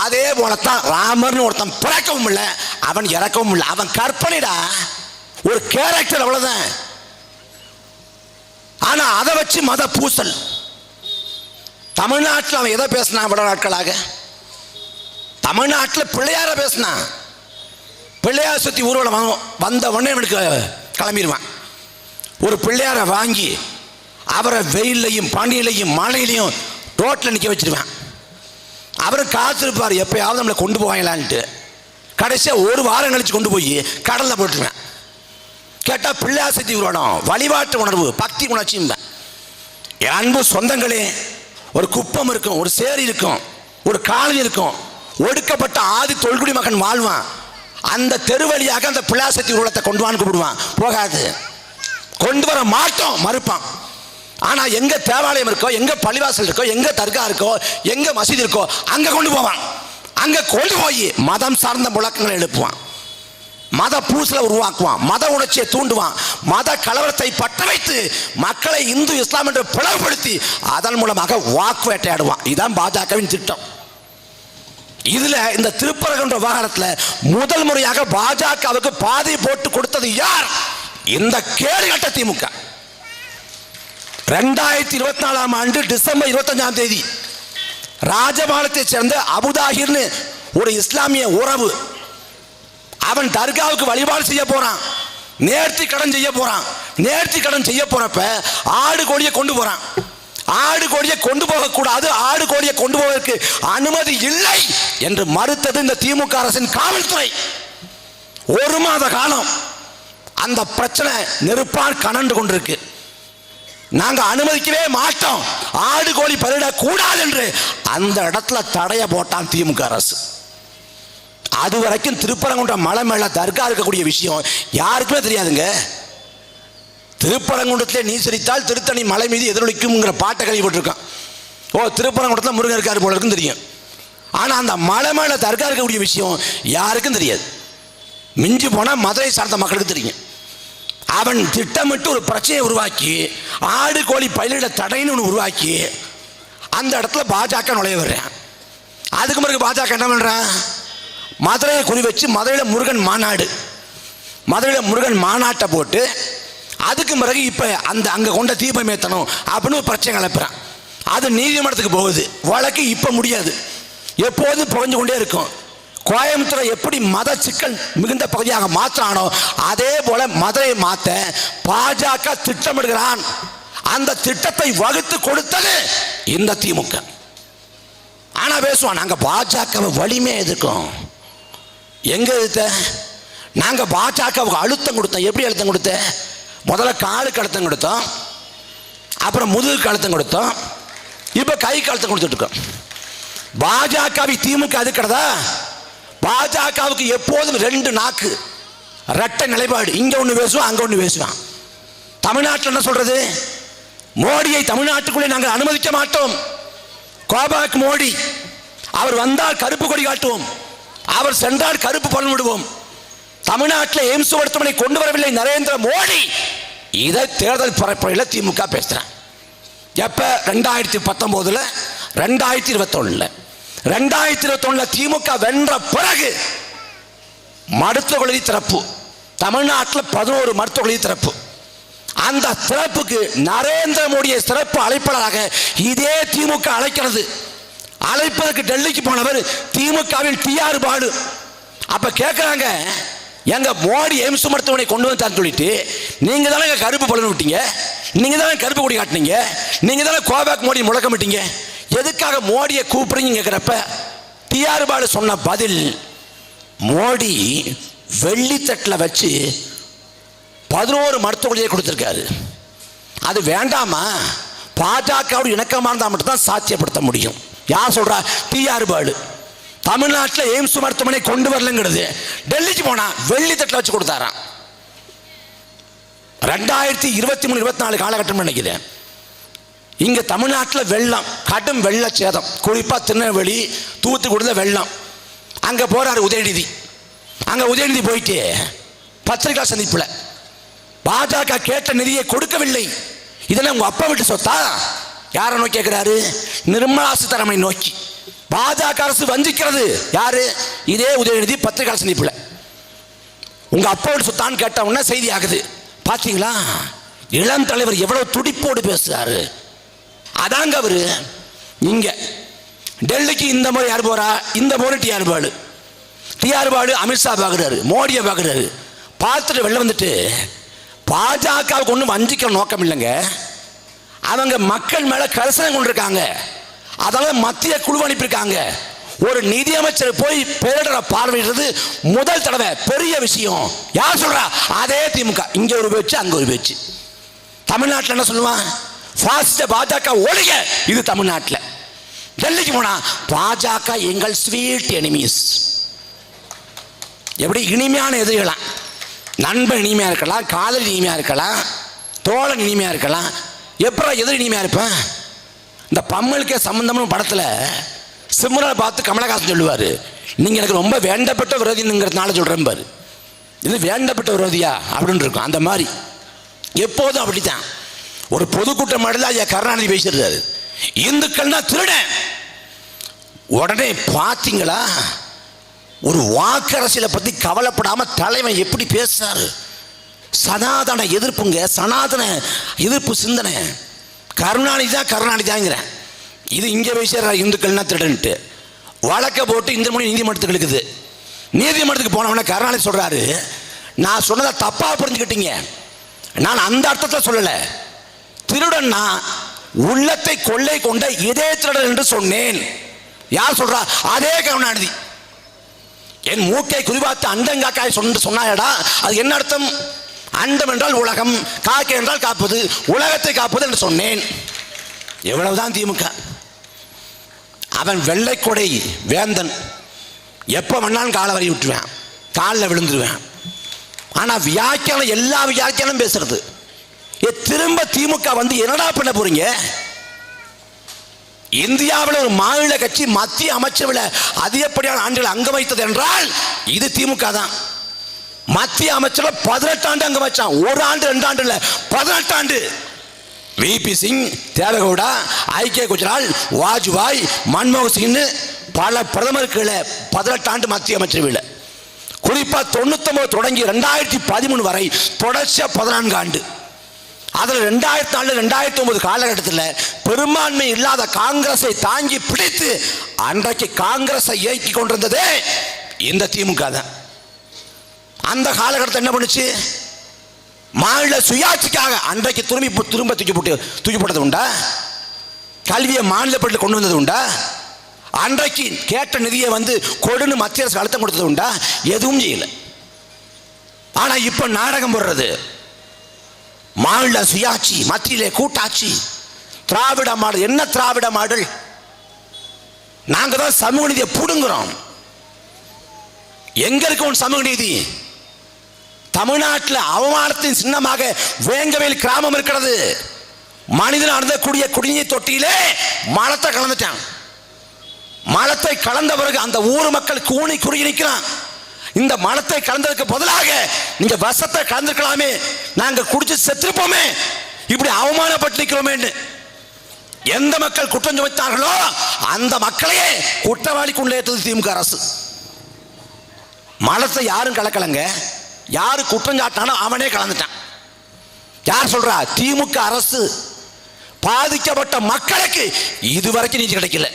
Speaker 1: அதே போலத்தான் ராமர்னு ஒருத்தன் பிறக்கவும் இல்லை, அவன் இறக்கவும் இல்லை. அவன் கற்பனைடா, ஒரு கேரக்டர், அவ்வளவுதான். ஆனா அதை வச்சு மத பூசல். தமிழ்நாட்டில் அவன் எதை பேசினான்? இவ்வளவு நாட்களாக தமிழ்நாட்டில் பிள்ளையார பேசினான். பிள்ளையார் சுத்தி ஊர்வலம் வந்த உடனே அவனுக்கு கிளம்பிடுவான். ஒரு பிள்ளையாரை வாங்கி அவரை வெயிலையும் பனியிலையும் மழையிலையும் ரோட்டில் நிற்க வச்சிருவான். அவரும் காத்திருப்பார், எப்பயாவது நம்மளை கொண்டு போவாங்களான்ட்டு. கடைசியாக ஒரு வாரம் கழிச்சு கொண்டு போய் கடலில் போட்டுருவேன். கேட்டால் பிள்ளையார் சுத்தி ஊர்வலம், வழிபாட்டு உணர்வு, பக்தி உணர்ச்சி. அன்பு சொந்தங்களே, ஒரு குப்பம் இருக்கும், ஒரு சேரி இருக்கும், ஒரு காலனி இருக்கும், ஒடுக்கப்பட்ட ஆதி தொல்குடி மகன் வாழ்வான். அந்த தெரு வழியாக அந்த பிள்ளையார் ஊர்வலத்தை கொண்டு வான்னு கூப்பிடுவான். போகாது, கொண்டு வர மாட்டோம், மறுப்பான். ஆனா எங்க தேவாலயம் இருக்கோ, எங்க பள்ளிவாசல் இருக்கோ, எங்க தர்கா இருக்கோ, எங்க மசீது இருக்கோ, அங்க கொண்டு போவான். அங்க கொண்டு போய் மதம் சார்ந்த முழக்கங்களை எழுப்புவான். மத பூசலை உருவாக்குவான், மத உணர்ச்சியை தூண்டுவான், மத கலவரத்தை பற்ற வைத்து மக்களை இந்து இஸ்லாம் என்று பிளவுபடுத்தி அதன் மூலமாக வாக்கு வேட்டையாடுவான். இதுதான் பாஜகவின் திட்டம். இதுல இந்த திருப்பரங்குன்ற விவகாரத்தில் முதல் முறையாக பாஜகவுக்கு பாதை போட்டு கொடுத்தது யார்? இந்த கேடுகட்ட திமுக. 2024 ஆண்டு டிசம்பர் 25ஆம் தேதி ராஜபாலத்தை சேர்ந்த அபுதாகிர்னு ஒரு இஸ்லாமிய உறவு, அவன் தர்காவுக்கு வழிபாடு செய்ய போறான், நேர்த்தி கடன் செய்ய போறான். நேர்த்தி கடன் செய்ய போறப்ப ஆடு கோழியை கொண்டு போறான். ஆடு கோழியை கொண்டு போகக்கூடாது, ஆடு கோழியை கொண்டு போவதற்கு அனுமதி இல்லை என்று மறுத்தது இந்த திமுக அரசின் காவல்துறை. ஒரு மாத காலம் அந்த பிரச்சனை நெருப்பால் கனண்டு கொண்டிருக்கு. நாங்க அனுமதிக்கவே மாட்டோம், ஆடு கோழி பலியிடக்கூடாது என்று அந்த இடத்துல தடைய போட்டான் திமுக அரசு. அது வரைக்கும் திருப்பரங்குன்ற மலை மேல தர்கா இருக்கக்கூடிய விஷயம் யாருக்குமே தெரியாதுங்க. திருப்பரங்குன்றத்திலே நீ சிரித்தால் திருத்தணி மலை மீது எதிரொலிக்கும்ங்கிற பாட்டை கேள்விப்பட்டிருக்கான். ஓ, திருப்பரங்குன்றத்தில் முருகன் இருக்காரு போல இருக்குன்னு தெரியும். ஆனா அந்த மலை மேல தர்கா இருக்கக்கூடிய விஷயம் யாருக்கும் தெரியாது. மிஞ்சி போனா மதுரை சார்ந்த மக்களுக்கு தெரியும். அவன் திட்டமிட்டு ஒரு பிரச்சனையை உருவாக்கி ஆடு கோழி பயிரிட தடைன்னு ஒன்று உருவாக்கி அந்த இடத்துல பாஜக நுழைய வர்றான். அதுக்கு பிறகு பாஜக என்ன பண்றான்? மதுரையை குறி வச்சு மதுரையில் முருகன் மாநாடு, மதுரையில் முருகன் மாநாட்டை போட்டு அதுக்கு பிறகு இப்போ அந்த அங்கே கொண்ட தீபம் ஏற்றணும் அப்படின்னு ஒரு பிரச்சனை கிளப்புறான். அது நீதிமன்றத்துக்கு போகுது. வழக்கு இப்போ முடியாது, எப்போதும் புகஞ்சு கொண்டே இருக்கும். கோயம்புத்தூரை எப்படி மத சிக்கல் மிகுந்த பகுதியாக மாற்றானோ அதே போல மதுரையை மாற்ற பாஜக திட்டமிடுகிறான். அந்த திட்டத்தை வகுத்து கொடுத்தது இந்த திமுக. ஆனா பேசுவான், நாங்க பாஜகவை வலிமையை எதிர்க்கிறோம். எங்க எதிர்த்த? நாங்க பாஜகவுக்கு அழுத்தம் கொடுத்தோம். எப்படி அழுத்தம் கொடுத்த? முதல்ல காலுக்கு அழுத்தம் கொடுத்தோம், அப்புறம் முதுகுக்கு அழுத்தம் கொடுத்தோம், இப்ப கைக்கு அழுத்தம் கொடுத்துட்டு இருக்கோம். பாஜகவை திமுக எதிர்க்கிறதா? பாஜகவுக்கு எப்போதும் ரெண்டு நாக்கு, ரெட்டை நிலைப்பாடு. இங்க ஒண்ணு பேசுவான், அங்க ஒண்ணு பேசுவான். தமிழ்நாட்டில் என்ன சொல்றது? மோடியை தமிழ்நாட்டுக்குள்ளே நாங்கள் அனுமதிக்க மாட்டோம். கோபாக் மோடி, அவர் வந்தால் கருப்பு கொடி காட்டுவோம், அவர் சென்றால் கருப்பு பலன் விடுவோம். தமிழ்நாட்டில் எய்ம்ஸ் மருத்துவமனை கொண்டு வரவில்லை நரேந்திர மோடி. இதை தேர்தல் பரப்புரையில் திமுக பேசுறான். எப்ப? 2019, 2021. 2021 திமுக வென்ற பிறகு மருத்துவ கல்லூரி திறப்பு, தமிழ்நாட்டில் 11 மருத்துவ கல்லூரி திறப்பு. அந்த திறப்புக்கு நரேந்திர மோடியை சிறப்பு அழைப்பாளராக இதே திமுக அழைக்கிறது. அழைப்பதற்கு டெல்லிக்கு போனவர் திமுகவின் TR பாலு. அப்ப கேட்கிறாங்க, எங்க மோடி எய்ம்ஸ் மருத்துவமனை கொண்டு வந்தான்னு சொல்லிட்டு நீங்க தானே கருப்பு பலன் விட்டீங்க, நீங்க தானே கருப்பு கொடி காட்டினீங்க, நீங்க தானே கோபாக் மோடி முழக்கமிட்டீங்க, எதுக்காக மோடியை கூப்பிடுறீங்க கேட்கிறப்ப TR பாலு சொன்ன பதில், மோடி வெள்ளித்தட்டில் வச்சு 11 மருத்துவ கல்லூரியை கொடுத்திருக்காரு. அது வேண்டாமா? பாஜகவோடு இணக்கமாக இருந்தால் மட்டும்தான் சாத்தியப்படுத்த முடியும். யார் சொல்றா? TR பாலு. தமிழ்நாட்டில் எய்ம்ஸ் மருத்துவமனை கொண்டு வரலங்கிறது டெல்லிக்கு போனா வெள்ளித்தட்டில் வச்சு கொடுத்தாராம். 2023-24 காலகட்டம் நினைக்கிறேன். இங்க தமிழ்நாட்டில் வெள்ளம், கடும் வெள்ள சேதம், குறிப்பா திருநெல்வேலி, தூத்துக்குடியில் வெள்ளம். அங்க போறாரு உதயநிதி. அங்க உதயநிதி போயிட்டு பத்திரிகா சந்திப்புல பாஜக கேட்ட நிதியை கொடுக்கவில்லை, இதெல்லாம் உங்க அப்பா விட்டு சொத்தா? யாரை நோக்கி கேட்கிறாரு? நிர்மலா சீதாராமனை நோக்கி. பாஜக அரசு வஞ்சிக்கிறது. யாரு? இதே உதயநிதி பத்திரிகா சந்திப்புல உங்க அப்பா விட்டு சொத்தான்னு கேட்ட உடனே செய்தி ஆகுது. பாத்தீங்களா இளம் தலைவர் எவ்வளவு துடிப்போடு பேசுறாரு. அதாங்க அவரு. இங்க டெல்லிக்கு இந்த முறை யார் போறா? இந்த முறை TR பாலு. TR பாலு அமித்ஷா பார்க்குறாரு, மோடியை பார்க்குறாரு. பார்த்துட்டு வெளில வந்துட்டு பாஜகவுக்கு ஒன்றும் வஞ்சிக்கிற நோக்கம் இல்லைங்க, அவங்க மக்கள் மேல கரிசனம் கொண்டிருக்காங்க, அதனால மத்திய குழு அனுப்பியிருக்காங்க. ஒரு நிதியமைச்சர் போய் பேரிடரை பார்வையிடுறது முதல் தடவை, பெரிய விஷயம். யார் சொல்றா? அதே திமுக. இங்க ஒரு பேச்சு, அங்க ஒரு பேச்சு. தமிழ்நாட்டில் என்ன சொல்லுவான்? பாசிச பாஜக ஒழிக. இது தமிழ்நாட்டில். டெல்லிக்கு போனா பாஜக எங்கள் ஸ்வீட் எனிமீஸ். எப்படி இனிமையான எதிரிகளாம். நண்பன் இனிமையா இருக்கலாம், காதல் இனிமையா இருக்கலாம், தோழன் இனிமையா இருக்கலாம். எப்பறம் எதிரி இனிமையா இருப்பேன்? இந்த பம்மலுக்கே சம்பந்தம்னு படத்துல சிம்ரனை பார்த்து கமலஹாசன் சொல்லுவாரு, நீங்க எனக்கு ரொம்ப வேண்டப்பட்ட விரோதிங்கிறதுனால சொல்றேன் பாரு. இது வேண்டப்பட்ட விரோதியா அப்படின்னு இருக்கும். அந்த மாதிரி எப்போதும் அப்படித்தான். ஒரு பொதுக்கூட்டம் மட்டும்தான் ஐயா கருணாநிதி பேசிடுறாரு, இந்துக்கள்னா திருடன். உடனே பார்த்தீங்களா ஒரு வாக்கரசியலை பற்றி கவலைப்படாம தலைவன் எப்படி பேசுறாரு. சனாதன எதிர்ப்புங்க, சனாதன எதிர்ப்பு சிந்தனை. கருணாநிதி தாங்கிறேன். இது இங்கே பேசுற இந்துக்கள்னா திருடன்ட்டு வழக்க போட்டு இந்த மணி நீதிமன்றத்துக்கு இருக்குது. நீதிமன்றத்துக்கு போனவன கருணாநிதி சொல்றாரு, நான் சொன்னதை தப்பா புரிஞ்சுக்கிட்டீங்க, நான் அந்த அர்த்தத்தை சொல்லலை. திருடன்னா உள்ளத்தை கொள்ளை கொண்ட இதே திருடன் என்று சொன்னேன். யார் சொல்றா? அதே கருணாநிதி. என் மூக்கை குறிபார்த்து அண்டங்காக்காய் சொன்னாயடா, அது என்ன அர்த்தம்? அண்டம் என்றால் உலகம், காக்கை என்றால் காப்பது, உலகத்தை காப்பது என்று சொன்னேன். எவ்வளவுதான் திமுக. அவன் வெள்ளைக்கொடை வேந்தன், எப்போ வேணாலும் காலை வரி விட்டுருவேன், காலில் விழுந்துருவேன். ஆனால் வியாக்கியானம் எல்லா வியாக்கியானம் பேசுறது. திரும்ப திமுக வந்து என்னடா பண்ண போறீங்க? இந்தியாவில் ஒரு மாநில கட்சி மத்திய அமைச்சரவையில் அதிகப்படியான ஆண்டுகள் அங்க வைத்தது என்றால் இது திமுக தான். மத்திய அமைச்சரவை 18 ஆண்டு அங்க வச்சான். ஒரு ஆண்டு 2 ஆண்டு இல்ல, 18 ஆண்டு. விபி சிங், தேவகவுடா, ஐக்கிய குஜரால், வாஜ்பாய், மன்மோகன் சிங், பல பிரதமர்கள் 18 ஆண்டு மத்திய அமைச்சரவையில். குறிப்பா 99 தொடங்கி 2013 வரை தொடர்ச்சியா 14 ஆண்டு. அதில் 2004 2009 காலகட்டத்தில் பெரும்பான்மை இல்லாத காங்கிரஸை தாங்கி பிடித்து அன்றைக்கு காங்கிரஸை இயக்கி கொண்டிருந்ததே இந்த திமுக தான். அந்த காலகட்டத்தில் என்ன பண்ணுச்சு? மாநில சுயாட்சிக்காக அன்றைக்கு திரும்ப தூக்கி போட்டது உண்டா? கல்வியை மாநில பட்டியலில் கொண்டு வந்தது உண்டா? அன்றைக்கு கேட்ட நிதியை வந்து கொடுன்னு மத்திய அரசு அழுத்தம் கொடுத்தது உண்டா? எதுவும் செய்யல. ஆனா இப்ப நாடகம் போடுறது மாநில சுயாட்சி, மத்தியிலே கூட்டாட்சி, திராவிட மாடல். என்ன திராவிட மாடல்? நாங்க தான் சமூக நீதியை புடுங்குறோம். எங்க இருக்கும் சமூக நீதி? தமிழ்நாட்டில் அவமானத்தின் சின்னமாக வேங்கவேல் கிராமம் இருக்கிறது. மனிதன் அருந்தக்கூடிய குடிநீர் தொட்டியிலே மலத்தை கலந்துட்டான். மலத்தை கலந்த பிறகு அந்த ஊர் மக்கள் கூணி குறுகி நிற்கிறான். இந்த மலத்தை கலந்ததுக்கு பதிலாக நீங்க விஷத்தை கலந்துக்கலாமே, நாங்க குடிச்சு செத்துருப்போமே, இப்படி அவமானப்பட்டு நிற்கிறோமே. எந்த மக்கள் குற்றம் சுமத்தார்களோ அந்த மக்களையே குற்றவாளிக்குள்ளே ஏற்றது திமுக அரசு. மலத்தை யாரும் கலக்கலங்க, யாரு குற்றம் சாட்டானோ அவனே கலந்துட்டான். யார் சொல்றா? திமுக அரசு. பாதிக்கப்பட்ட மக்களுக்கு இதுவரைக்கும் நீதி கிடைக்கல.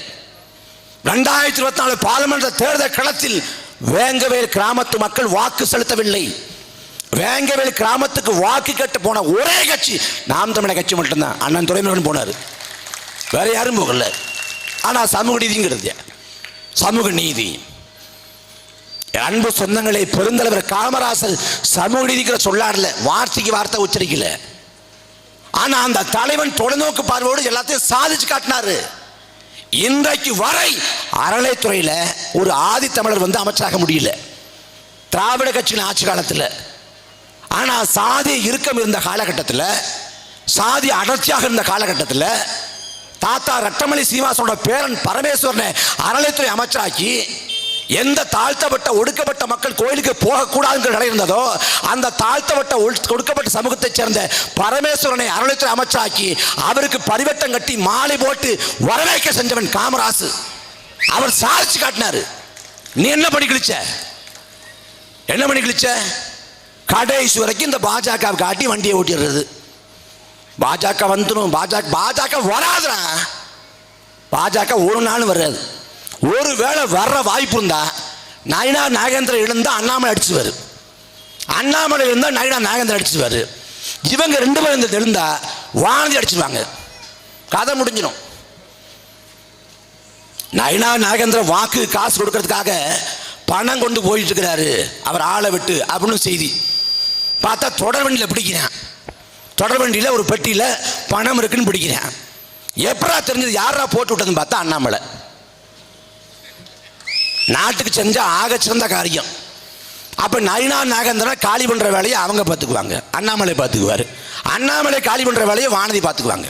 Speaker 1: 2024 பார்லிமெண்ட் தேர்தல் களத்தில் வேங்கவேல் கிராமத்து மக்கள் வாக்கு செலுத்தவில்லை. வேங்கவேல் கிராமத்துக்கு வாக்கு கேட்டு போன ஒரே கட்சி நாம் தமிழர் கட்சி மட்டும்தான். அண்ணன் துரைமுருகன் போனார், வேற யாரும் போகல. ஆனா சமூக நீதிங்கிறது, சமூக நீதி. அன்பு சொந்தங்களை, பெருந்தலைவர் காமராசர் சமூக நீதிக்கிற சொல்லாடல, வார்த்தைக்கு வார்த்தை உச்சரிக்கல. ஆனா அந்த தலைவன் தொலைநோக்கு பார்வையோடு எல்லாத்தையும் சாதிச்சு காட்டினாரு. இன்றைக்கு வரை அறநிலைத்துறையில் ஒரு ஆதி தமிழர் வந்து அமைச்சராக முடியல திராவிட கட்சியின் ஆட்சி காலத்தில். ஆனால் சாதி இறுக்கம் இருந்த காலகட்டத்தில், சாதி அடர்த்தியாக இருந்த காலகட்டத்தில் தாத்தா ரட்டமணி சீனிவாசனோட பேரன் பரமேஸ்வரனை அறநிலைத்துறை அமைச்சராக்கி எந்த தாழ்த்தப்பட்ட ஒடுக்கப்பட்ட மக்கள் கோயிலுக்கு போகக்கூடாது நிலை இருந்ததோ அந்த தாழ்த்தப்பட்ட ஒடுக்கப்பட்ட சமூகத்தைச் சேர்ந்த பரமேஸ்வரனை அறநிலையத்துறை அமைச்சராக்கி அவருக்கு பரிவட்டம் கட்டி மாலை போட்டு வரவேற்க செஞ்சவன் காமராசு. அவர் சாதிச்சு காட்டினாரு. நீ என்ன பண்ணி கிழிச்ச? என்ன பண்ணி கிழிச்ச? கடைசி வரைக்கும் இந்த பாஜக காட்டி வண்டியை ஓட்டிடுறது. பாஜக வந்துடும், பாஜக வராதுடா. பாஜக ஒரு நாள் வராது. ஒருவேளை வர்ற வாய்ப்பு இருந்தா நயினா நாகேந்திரன் இருந்தா அண்ணாமலை அடிச்சுவாரு, அண்ணாமலை இருந்தா நயினா நாகேந்திரன் அடிச்சுவாரு. இவங்க 2 பேரும் இருந்தா வாந்தி அடிச்சுவாங்க, கதை முடிஞ்சிடும். நயினா நாகேந்திரன் வாக்கு காசு கொடுக்கறதுக்காக பணம் கொண்டு போயிட்டு இருக்கிறாரு அவர் ஆளை விட்டு அப்படின்னு செய்தி பார்த்தா தொடர்வண்டியில் பிடிக்கிறேன். தொடர்வண்டியில் ஒரு பெட்டியில் பணம் இருக்குன்னு பிடிக்கிறேன். எப்படா தெரிஞ்சது? யாரா போட்டு விட்டதுன்னு பார்த்தா அண்ணாமலை. நாட்டுக்கு செஞ்ச ஆக சிறந்த காரியம். அப்ப நயினா நாகேந்திரன் காலி பண்ற வேலையை அவங்க பார்த்துக்குவாங்க, அண்ணாமலை பார்த்துக்குவாரு. அண்ணாமலை காலி பண்ற வேலையை வானதி பார்த்துக்குவாங்க.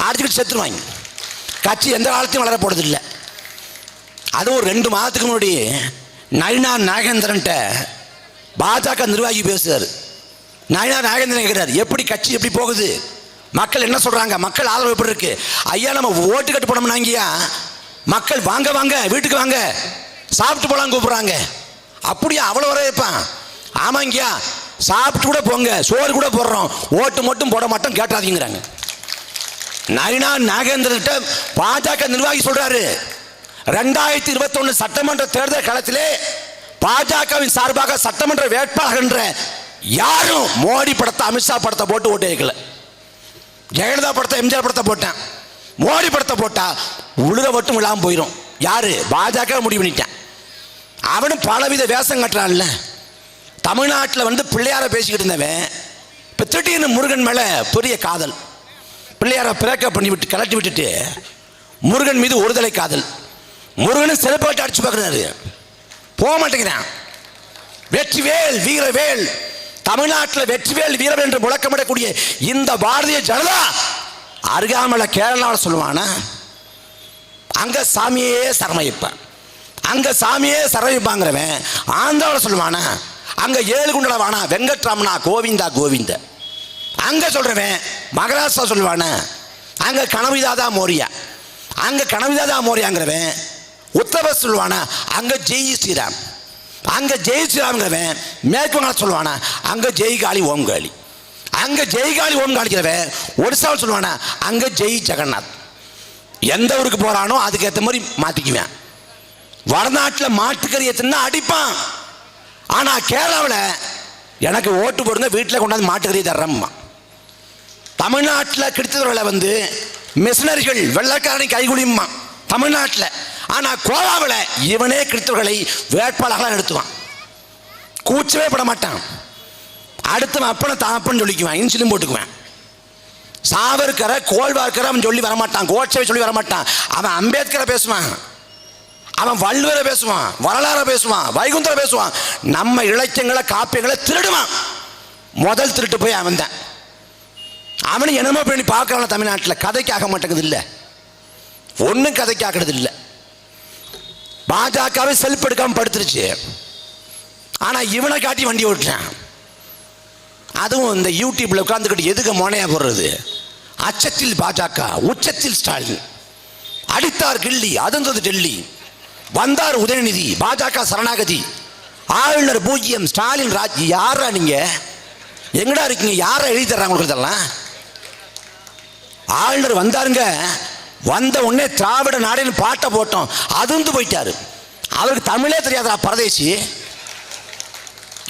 Speaker 1: அடிச்சுக்கிட்டு செத்துருவாங்க. கட்சி எந்த காலத்தையும் வளர போறது இல்லை. அது ஒரு 2 மாதத்துக்கு முன்னாடி நயினா நாகேந்திரன்ட்ட பாஜக நிர்வாகி பேசுறாரு. நயினா நாகேந்திரன் கேட்கிறார், எப்படி கட்சி எப்படி போகுது, மக்கள் என்ன சொல்றாங்க, மக்கள் ஆதரவு எப்படி இருக்கு? ஐயா நம்ம ஓட்டு கட்டு போனோம்னாங்கய்யா மக்கள் வாங்க வாங்க வீட்டுக்கு வாங்க சாப்பிட்டு போலாம் கூப்பிடுறாங்க. அப்படியா அவ்வளோ வர வைப்பான்? ஆமாங்கய்யா சாப்பிட்டு கூட போங்க, சோறு கூட போடுறோம், ஓட்டு மட்டும் போட மாட்டோம் கேட்டாதீங்கிறாங்க. நயினா நாகேந்திரன்கிட்ட பாஜக நிர்வாகி சொல்றாரு, 2021 சட்டமன்ற தேர்தல் களத்திலே பாஜகவின் சார்பாக சட்டமன்ற வேட்பாளர் என்ற யாரும் மோடி படத்தை அமித்ஷா படத்தை போட்டு ஓட்டு வைக்கல. ஜெயலலிதா படத்தை எம்ஜிஆர் படத்தை போட்டேன், மோடி படத்தை போட்டா உழுக மட்டும் இல்லாமல் போயிடும். யாரு? பாஜக முடிவு பண்ணிட்டான். அவனும் பலவித வேஷம் கட்டுறான்ல. தமிழ்நாட்டில் வந்து பிள்ளையார பேசிக்கிட்டு இருந்தவன் இப்போ திடீர்னு முருகன் மேலே பெரிய காதல், பிள்ளையாரை பிரேக்கப் பண்ணி விட்டு கலட்டி விட்டுட்டு முருகன் மீது ஒருதலை காதல். முருகனும் செருப்பாட்டு அடிச்சு பார்க்குறாரு, போக மாட்டேங்கிறான். வெற்றிவேல் வீரவேல், தமிழ்நாட்டில் வெற்றிவேல் வீரவேல் என்று முழக்கமிடக்கூடிய இந்த பாரதிய ஜனதா அருகாமல கேரளாவில் சொல்லுவானா, அங்க சாமியே சரமைப்பான், அங்க சாமியே சரமைப்பாங்கிறவன் ஆந்திராவில் சொல்லுவானா, அங்க 7 குண்டல வானா வெங்கட்ராமனா கோவிந்தா கோவிந்த, அங்க சொல்றவன் மகாராஷ்டிரா சொல்லுவானா, அங்க கனவிதாதா மோரியா, அங்க கனவிதாதா மோரியாங்கிறவன் உத்தரப்பிரதேச சொல்லுவானா, அங்க ஜெய் ஸ்ரீராம், அங்க ஜெய் ஸ்ரீராம்ங்கிறவன் மேற்கு வங்காள சொல்லுவானா, அங்க ஜெய் காளி ஓம் காளி, அங்க ஜெய் காளி ஓம் காளிக்கிறவன் ஒடிசாவில் சொல்லுவானா, அங்க ஜெய் ஜெகநாத். எந்த ஊருக்கு போறானோ அதுக்கேற்ற மாதிரி மாத்திக்குவேன். வடநாட்டில் மாட்டுக்கறி எத்தனை அடிப்பான், ஆனா கேரளாவில் எனக்கு ஓட்டு போடுங்க வீட்டில் கொண்டாந்து மாட்டுக்கறி தர்றம்மா. தமிழ்நாட்டில் கிறிஸ்தவர்களை வந்து மிஷனரிகள் வெள்ளக்காரனை கைகுலியுமா தமிழ்நாட்டில், ஆனா கோவாவில் இவனே கிறிஸ்தவர்களை வேட்பாளர்களாக நடத்துவான், கூச்சவே பட மாட்டான். அடுத்தவன் அப்பனை தாப்பன்னு சொல்லிக்குவான், இன்சுலின் போட்டுக்குவான். சாவர்கரை கோல்வார்கரை அவன் சொல்லி வரமாட்டான், கோட்சவை சொல்லி வரமாட்டான். அவன் அம்பேத்கரை பேசுவான், அவன் வள்ளுவரை பேசுவான், வரலாறை பேசுவான், வைகுந்தரை பேசுவான். நம்ம இலக்கியங்களை காப்பியங்களை திருடுவான். முதல் திருட்டு போய் அவன் தான். அவனு என்னமோ பண்ணி பார்க்கறான். தமிழ்நாட்டில் கதைக்காக மாட்டேங்குது இல்லை, ஒன்றும் கதைக்காகிறது இல்லை. பாஜகவை செல்ஃப் எடுக்காம படுத்துருச்சு, ஆனா இவனை காட்டி வண்டி ஓட்டுறான். அதுவும் இந்த யூடியூப்ல உட்கார்ந்துக்கிட்டு எதுக்கு மோனையா போடுறது? அச்சத்தில் பாஜக, உச்சத்தில் ஸ்டாலின், அடித்தார் கில்லி அதிர்ந்தது டெல்லி, வந்தார் உதயநிதி, பாஜக சரணாகதி, ஆளுநர் பூஜ்யம், ஸ்டாலின் ராஜ். யாரா நீங்க, எங்கடா இருக்கீங்க, யாரை எழுதி தர்றாங்க உங்களுக்கு இதெல்லாம்? ஆளுநர் வந்தாருங்க, வந்த உடனே திராவிட நாடுன்னு பாட்டை போட்டோம், அதிர்ந்து போயிட்டாரு. அவருக்கு தமிழே தெரியாதா பரதேசி,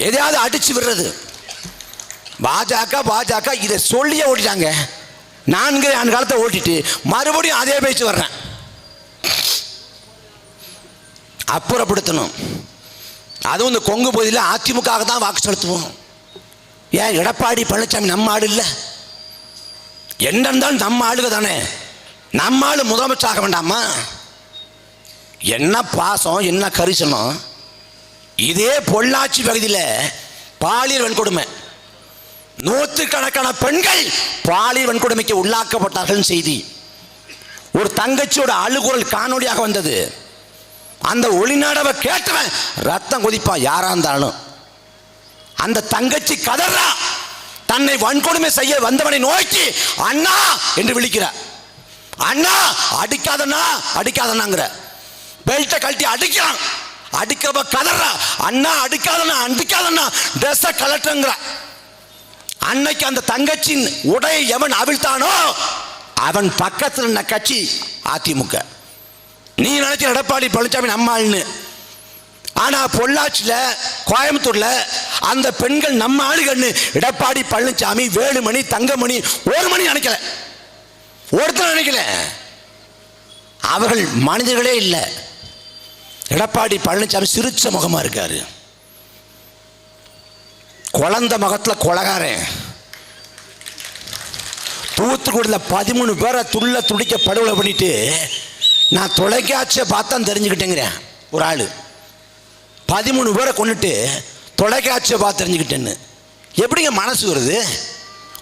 Speaker 1: எதையாவது அடிச்சு விடுறது. பாஜக இதை சொல்லியே ஓட்டிட்டாங்க. 4 ஆண்டு காலத்தை ஓட்டிட்டு மறுபடியும் அதே பேச்சு வர்றேன். அப்புறப்படுத்தணும். அதுவும் இந்த கொங்கு பகுதியில் அதிமுக தான் வாக்கு செலுத்துவோம். ஏன் எடப்பாடி பழனிசாமி நம்ம ஆடு இல்லை? என்ன இருந்தாலும் நம்ம ஆளுக தானே, நம்ம ஆளு முதலமைச்சர் ஆக வேண்டாமா? என்ன பாசம், என்ன கரிசனம். இதே பொள்ளாச்சி பகுதியில் பாலியல் வன்கொடுமை, 100கணக்கான பெண்கள் பாலியல் வன்கொடுமைக்கு உள்ளாக்கப்பட்டார்கள் செய்தி. ஒரு தங்கச்சியோட அழுகுரல் காணொலியாக வந்தது. அந்த ஒளிநாடவை கேட்டவன் ரத்தம் கொதிப்பா யாரா இருந்தாலும். அந்த தங்கச்சி கதறா, தன்னை வன்கொடுமை செய்ய வந்தவனை நோக்கி அண்ணா என்று விழிக்கிறார். அண்ணா அடிக்காதண்ணா அடிக்காதண்ணாங்கிற, பெல்ட்டை கழட்டி அடிக்கிறான். அடிக்கிறப்ப கதறா, அண்ணா அடிக்காதண்ணா அடிக்காதண்ணா, ட்ரெஸ்ஸை கலட்டுங்கிற. அன்னைக்கு அந்த தங்கச்சின் உடையை எவன் அவிழ்த்தானோ அவன் பக்கத்தில் இருந்த கட்சி அதிமுக. நீ நினைச்ச எடப்பாடி பழனிசாமி நம்ம ஆளுன்னு, ஆனா பொள்ளாச்சியில் கோயம்புத்தூர்ல அந்த பெண்கள் நம்ம ஆளுகன்னு எடப்பாடி பழனிசாமி, வேலுமணி, தங்கமணி, ஒரு மணி நினைக்கல, ஒருத்தர் நினைக்கல. அவர்கள் மனிதர்களே இல்லை. எடப்பாடி பழனிசாமி சிரிச்ச முகமா இருக்காரு, குழந்தை முகத்தில் கொலகாரன். தூத்துக்குடியில் 13 பேரை துடிக்க படுகொலை பண்ணிட்டு நான் தொலைக்காட்சியை பார்த்தா தெரிஞ்சுக்கிட்டேங்கிறேன். ஒரு ஆள் 13 பேரை கொண்டுட்டு தொலைக்காட்சியை பார்த்து தெரிஞ்சுக்கிட்டேன்னு எப்படிங்க மனசு வருது?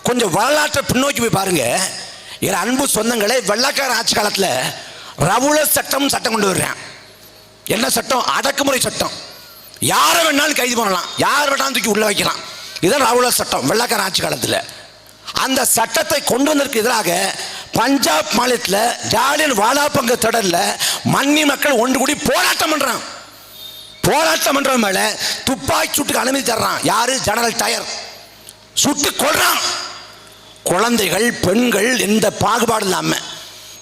Speaker 1: கொஞ்சம் வரலாற்றை பின்னோக்கி போய் பாருங்க. என் அன்பு சொந்தங்களே, வெள்ளக்கார ஆட்சி காலத்தில் ரவுல சட்டம் கொண்டு வர்றேன். என்ன சட்டம்? அடக்குமுறை சட்டம். யாரை வேணாலும் கைது பண்ணலாம், யார் வேணாலும் தூக்கி உள்ள வைக்கலாம். இதுதான் ரவுலர் சட்டம் வெள்ளைக்கார ஆட்சி காலத்தில். அந்த சட்டத்தை கொண்டு வந்ததற்கு எதிராக பஞ்சாப் மாநிலத்தில் ஜாலியன் வாலாபங்க திடலில் மன்னி மக்கள் ஒன்று கூடி போராட்டம் பண்றான். போராட்டம் பண்றவன் மேல துப்பாக்கி சூட்டுக்கு அனுமதி தர்றான். யாரு? General Dyer. சுட்டு கொள்றான். குழந்தைகள், பெண்கள், எந்த பாகுபாடு இல்லாம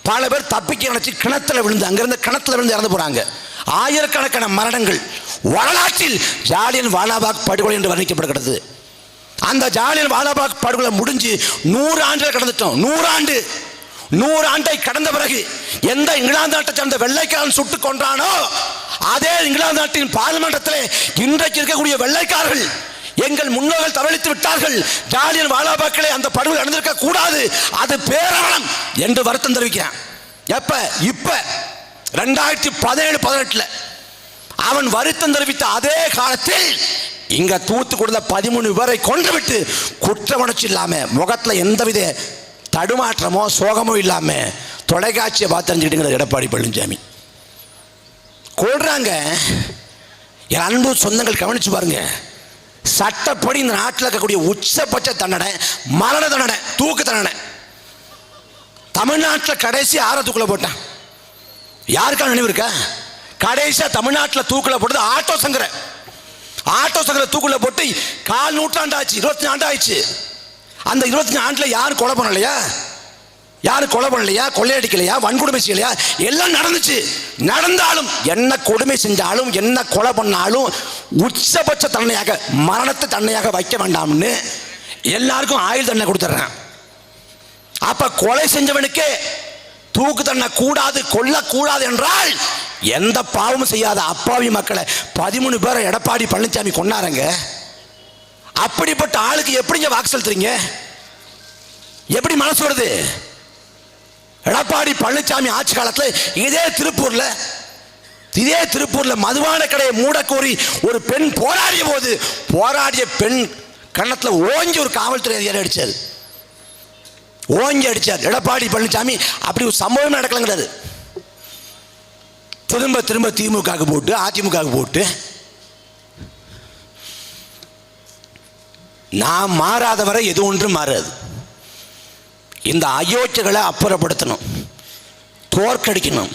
Speaker 1: பல பேர் தப்பிக்க நினைச்சு கிணத்துல விழுந்து, அங்கிருந்து கிணத்துல விழுந்து இறந்து போறாங்க. ஆயிரக்கணக்கான மரணங்கள் வரலாற்றில் ஜாலியன் வாலாபாக் படுகொலை என்று வர்ணிக்கப்படுகிறது. அந்த ஜாலியன் வாலாபாக் படுகொலை முடிஞ்சு 100 ஆண்டுகள் கடந்துட்டோம். 100 ஆண்டை கடந்த பிறகு எந்த இங்கிலாந்து நாட்டை சேர்ந்த வெள்ளைக்காரன் சுட்டுக் கொன்றானோ அதே இங்கிலாந்து நாட்டின் பார்லிமெண்டத்தில் இன்றைக்கு இருக்கக்கூடிய வெள்ளைக்காரர்கள் எங்கள் முன்னோர்கள் தவறித்து விட்டார்கள், ஜாலியன் வாலாபாக்களை அந்த படுகொலை நடந்திருக்க கூடாது, அது பேரவலம் என்று வருத்தம் தெரிவிக்கிறான். எப்ப? இப்ப 2017-18 அவன் வருத்தம் தெரிவித்த அதே காலத்தில் இங்க தூத்துக்குடியில் 13 பேரை கொன்றுவிட்டு குற்ற உணர்ச்சி இல்லாம, முகத்துல எந்தவித தடுமாற்றமோ சோகமோ இல்லாம தொலைக்காட்சியை பார்த்து தெரிஞ்சுக்கிட்டு எடப்பாடி பழனிசாமி கொள்றாங்க. என் அன்பு சொந்தங்கள் கவனிச்சு பாருங்க. சட்டப்படி இந்த நாட்டில் இருக்கக்கூடிய உச்சபட்ச தண்டனை மரண தண்டனை, தூக்கு தண்டனை. தமிழ்நாட்டில் கடைசி 6 தூக்குல போட்டான். யாருக்கா நினைவு இருக்கா? கடைசியா தமிழ்நாட்டில் தூக்குல போட்டது ஆட்டோ சங்கர. ஆட்டோ சங்கர தூக்குல போட்டு 4 நூற்றாண்டு ஆச்சு, 25 ஆண்டு ஆயிடுச்சு. அந்த 25 ஆண்டுல யாரும் கொலை பண்ணலையா? யாரும் கொலை பண்ணலையா? கொள்ளையடிக்கலையா? வன்கொடுமை செய்யலையா? எல்லாம் நடந்துச்சு. நடந்தாலும் என்ன கொடுமை செஞ்சாலும் என்ன கொலை பண்ணாலும் உச்சபட்ச தண்டனையாக மரணத்தை தண்டனையாக வைக்க வேண்டாம்னு எல்லாருக்கும் ஆயுள் தண்டனை கொடுத்துட்றேன். அப்ப கொலை செஞ்சவனுக்கே தூக்கு தண்டனை கூடாது, கொல்லக்கூடாது என்றால் எந்த பாவமும் செய்யாத அப்பாவி மக்களை 13 பேரை எடப்பாடி பழனிசாமி கொன்னாருங்க. அப்படிப்பட்ட ஆளுக்கு எப்படிங்க வாக்கு செலுத்துறீங்க? எப்படி மனசு வருது? எடப்பாடி பழனிசாமி ஆட்சி காலத்தில் இதே திருப்பூர்ல மதுபான கடையை மூடக்கோரி ஒரு பெண் போராடிய போது போராடிய பெண் கன்னத்துல ஓங்கி ஒரு காவல்துறை அதிகாரி அடிச்சார். ஓங்கி அடிச்சார் எடப்பாடி பழனிசாமி. அப்படி ஒரு சம்பவம் நடக்கலங்கிறாரு. திரும்ப திரும்ப திமுக போட்டு அதிமுக போட்டு நான் மாறாதவரை எது ஒன்றும் மாறாது. இந்த அயோக்கியர்களை அப்புறப்படுத்தணும், தோற்கடிக்கணும்.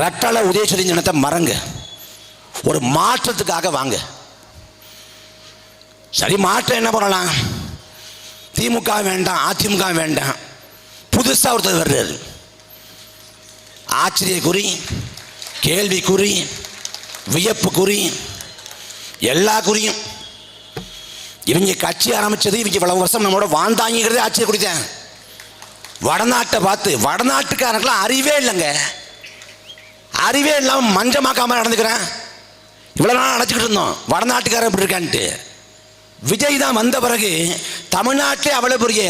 Speaker 1: ரெட்டலை உதயசூரி ஜனத்தை மறங்க, ஒரு மாற்றத்துக்காக வாங்க. சரி, மாற்றம் என்ன பண்ணலாம்? திமுக வேண்டாம், அதிமுக வேண்டாம், புதுசா ஒருத்தர் வர்றாரு. ஆச்சரியக்குறி, கேள்விக்குறி, வியப்புக்குறி, எல்லா குறியும். இவங்க கட்சி ஆரம்பிச்சது, இவங்க இவ்வளவு வருஷம் நம்மளோட வாழ்ந்தாங்கிறதே ஆச்சரியக்குறித்தான். வடநாட்டை பார்த்து, வடநாட்டுக்காரங்களாம் அறிவே இல்லைங்க. அறிவே இல்லாமல் மஞ்சமாக்காம நடந்துக்கிறேன். இவ்வளவு நாள் நினச்சிக்கிட்டு இருந்தோம் வடநாட்டுக்காரன் இப்படி இருக்கான்ட்டு. விஜய் தான் வந்த பிறகு தமிழ்நாட்டிலே அவ்வளவு பெரிய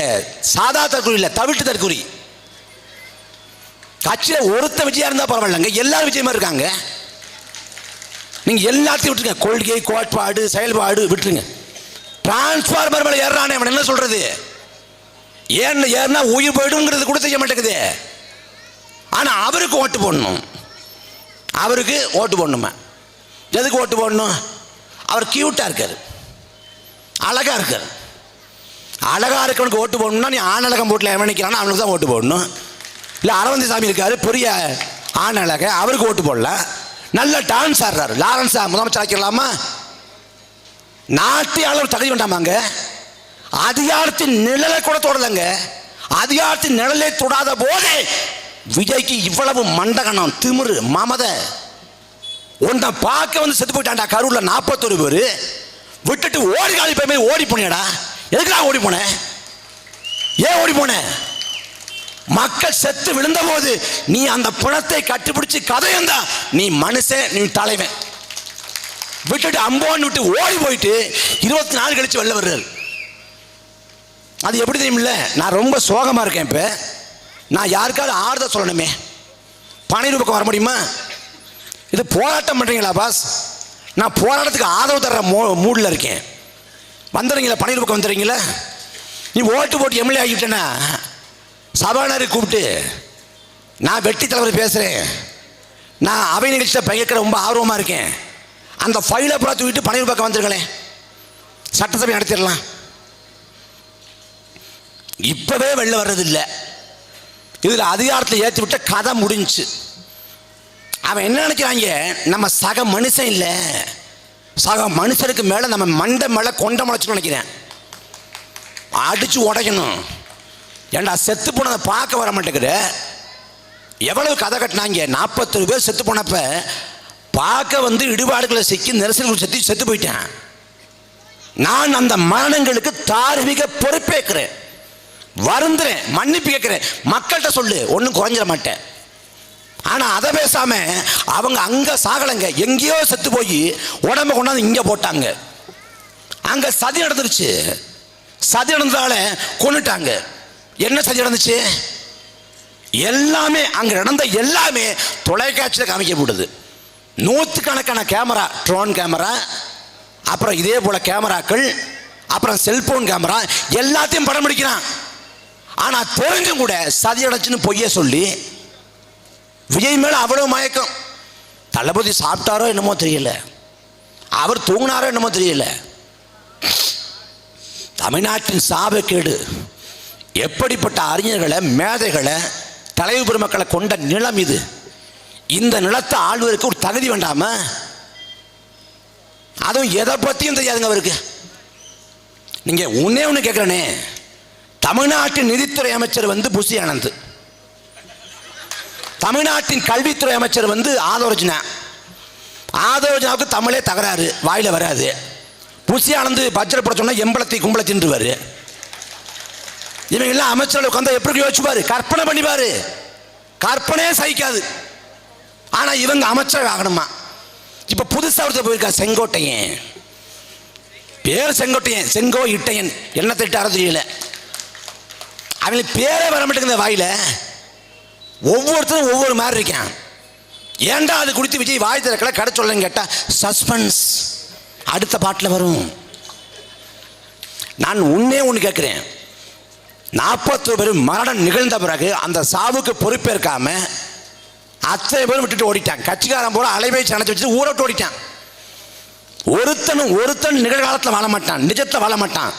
Speaker 1: சாதா தற்கொலை இல்லை, தவிட்டு தற்கொலை. கட்சியில் ஒருத்த விஜயா இருந்தா பரவாயில்லைங்க, எல்லாரும் விஜயமா இருக்காங்க. நீங்க எல்லாத்தையும் விட்டுருங்க, கொள்கை, கோட்பாடு, செயல்பாடு விட்டுருங்க. டிரான்ஸ்பார்மர் மேல ஏறானே அவன் என்ன சொல்றது? ஏன்னா உயிர் போயிடுங்கிறது கூட செய்ய மாட்டேங்குது. ஆனா அவருக்கு ஓட்டு போடணும், அவருக்கு ஓட்டு போடணுமா? எதுக்கு ஓட்டு போடணும்? அவர் கியூட்டா இருக்காரு, அழகா இருக்காரு. அழகா இருக்கவனுக்கு ஓட்டு போடணும்னா நீ ஆண் அழகம் போட்டில் எவனிக்கிறான்னு அவனுக்கு தான் ஓட்டு போடணும். இல்லை அரவிந்த் சாமி இருக்காரு, பெரிய ஆண் அழக, அவருக்கு ஓட்டு போடலாம். நல்ல டான்ஸ் ஆடுறாரு, லாரன்ஸா முதலமைச்சர் ஆக்கிடலாமா? நாட்டியாளர் தகுதி வேண்டாமாங்க? அதிகாரத்தின் நிழலை கூட தொடலங்க. அதிகாரத்தின் நிழலை தொடாத போதே விஜய்க்கு இவ்வளவு மண்டகணம், திமிரு, மமதை. உன்னை பார்க்க வந்து செத்து போயிட்டான்டா கரூர்ல 41 பேர். விட்டுட்டு ஓடி காலி போய் ஓடி போனேடா. எதுக்குடா ஓடி போன? ஏன் ஓடி போன? மக்கள் செத்து விழுந்த போது நீ அந்த பிணத்தை கட்டுப்பிடிச்சு கதையந்தா நீ மனுஷன், நீ தலைவன். விட்டுட்டு அம்போன்னு விட்டு ஓடி போயிட்டு 24 கழிச்சு வெளில வர்றாரு. அது எப்படி தெரியுமில்ல? நான் ரொம்ப சோகமா இருக்கேன். இப்ப நான் யாருக்காவது ஆறுதல் சொல்லணுமே, பனையூர் பக்கம் வர முடியுமா? இது போராட்டம் பண்றீங்களா பாஸ்? நான் போராட்டத்துக்கு ஆதரவு தர்ற மூடில் இருக்கேன். வந்துடுறீங்களா? பனையூர் பக்கம் வந்துடுறீங்களா? நீ ஓட்டு போட்டு எம்எல்ஏ ஆகிட்டேன்னா சபாநாயகரை கூப்பிட்டு நான் வெட்டி தலைவர் பேசுறேன், நான் அவை நிகழ்ச்சியை பங்கேற்க ரொம்ப ஆர்வமா இருக்கேன், அந்த ஃபைலை பூரா தூக்கிட்டு பணியூர் பக்கம் வந்துருங்களேன், சட்டசபை நடத்திடலாம். இப்பவே வெளில வர்றதில்லை. இதில் அதிகாரத்தில் ஏற்றி விட்ட கதை முடிஞ்சு. அவன் என்ன நினைக்கிறாங்க, நம்ம சக மனுஷன் இல்லை, சக மனுஷனுக்கு மேலே நம்ம மண்டை மேலே கொண்ட முளைச்சு நினைக்கிறேன், அடிச்சு உடைக்கணும். ஏண்டா செத்து போனதை பார்க்க வர மாட்டேங்குது. எவ்வளவு கதை கட்டினாங்க. 41 பேர் செத்து போனப்ப பார்க்க வந்து இடுபாடுகளை சிக்கி நெரிசல்கள் செத்து போயிட்டேன். நான் அந்த மரணங்களுக்கு தார்மீக பொறுப்பேற்கிறேன், வருந்துறேன், மன்னிப்பு கேட்கிறேன். மக்கள்கிட்ட சொல்லு, ஒன்றும் குறைஞ்சிட மாட்டேன். ஆனால் அதை பேசாம அவங்க அங்கே சாகலைங்க, எங்கேயோ செத்து போய் உடம்ப கொண்டாந்து இங்கே போட்டாங்க. அங்கே சதி நடந்துருச்சு. சதி நடந்ததால கொண்டுட்டாங்க. என்ன சதி நடந்துச்சு? எல்லாமே அங்கே நடந்த எல்லாமே தொலைக்காட்சியில் காமிக்கப்படுது. நூற்றுக்கணக்கான கேமரா, ட்ரோன் கேமரா, அப்புறம் இதே போல கேமராக்கள், அப்புறம் செல்போன் கேமரா, எல்லாத்தையும் படம் பிடிக்கிறான். ஆனால் தெரிஞ்சும் கூட சதி அடைச்சுன்னு பொய்ய சொல்லி விஜய் மேலே அவ்வளவு மயக்கம். தளபதி சாப்பிட்டாரோ என்னமோ தெரியல, அவர் தூங்கினாரோ என்னமோ தெரியல. தமிழ்நாட்டின் சாபக்கேடு. எப்படிப்பட்ட அறிஞர்களை, மேதைகளை, தலைவர் பெருமக்களை கொண்ட நிலம் இது. இந்த நிலத்தை ஆள்வதற்கு ஒரு தகுதி வேண்டாம? அதுவும் எதை பற்றியும் தெரியாதுங்க அவருக்கு. நீங்க ஒண்ணு கேட்கிறனே, தமிழ்நாட்டின் நிதித்துறை அமைச்சர் வந்து புசி ஆனந்த், தமிழ்நாட்டின் கல்வித்துறை அமைச்சர் வந்து ஆதோரஜனா. ஆதோரஜனாவுக்கு தமிழே தகராறு, வாயில வராது. புசி ஆனந்த் பட்ஜெட் போட சொன்னா எம்பளத்தை கும்பலை தின்றுவாரு. இவங்க எல்லாம் அமைச்சர்கள் உட்காந்து எப்படி யோசிச்சுப்பாரு, கற்பனை பண்ணிப்பாரு. கற்பனையே சகிக்காது. ஆனா இவங்க அமைச்சர் ஆகணுமா? இப்ப புதுசா ஒருத்தர் போயிருக்கா, செங்கோட்டையன். பேர் செங்கோட்டையன், செங்கோ இட்டையன், என்ன திட்டார தெரியல. அவங்களுக்கு பேரே வர மாட்டேங்குது வாயில. ஒவ்வொருத்தரும் ஒவ்வொரு மாதிரி இருக்கான். ஏன்டா அது குறித்து விஜய் வாய் திறக்கல, கடை சொல்லன்னு கேட்டா சஸ்பென்ஸ், அடுத்த பாட்டில் வரும். நான் ஒன்று கேட்கிறேன். 41 பேர் மரணம் நிகழ்ந்த பிறகு அந்த சாவுக்கு பொறுப்பேற்காம அத்தனை பேரும் விட்டுட்டு ஓடிட்டான். கட்சிக்காரன் போல அலைபேசி அணைச்சு வச்சு ஊரை விட்டு ஓடிட்டான். ஒருத்தன் நிகழ்காலத்தில் வாழ மாட்டான், நிஜத்தில் வாழ மாட்டான்.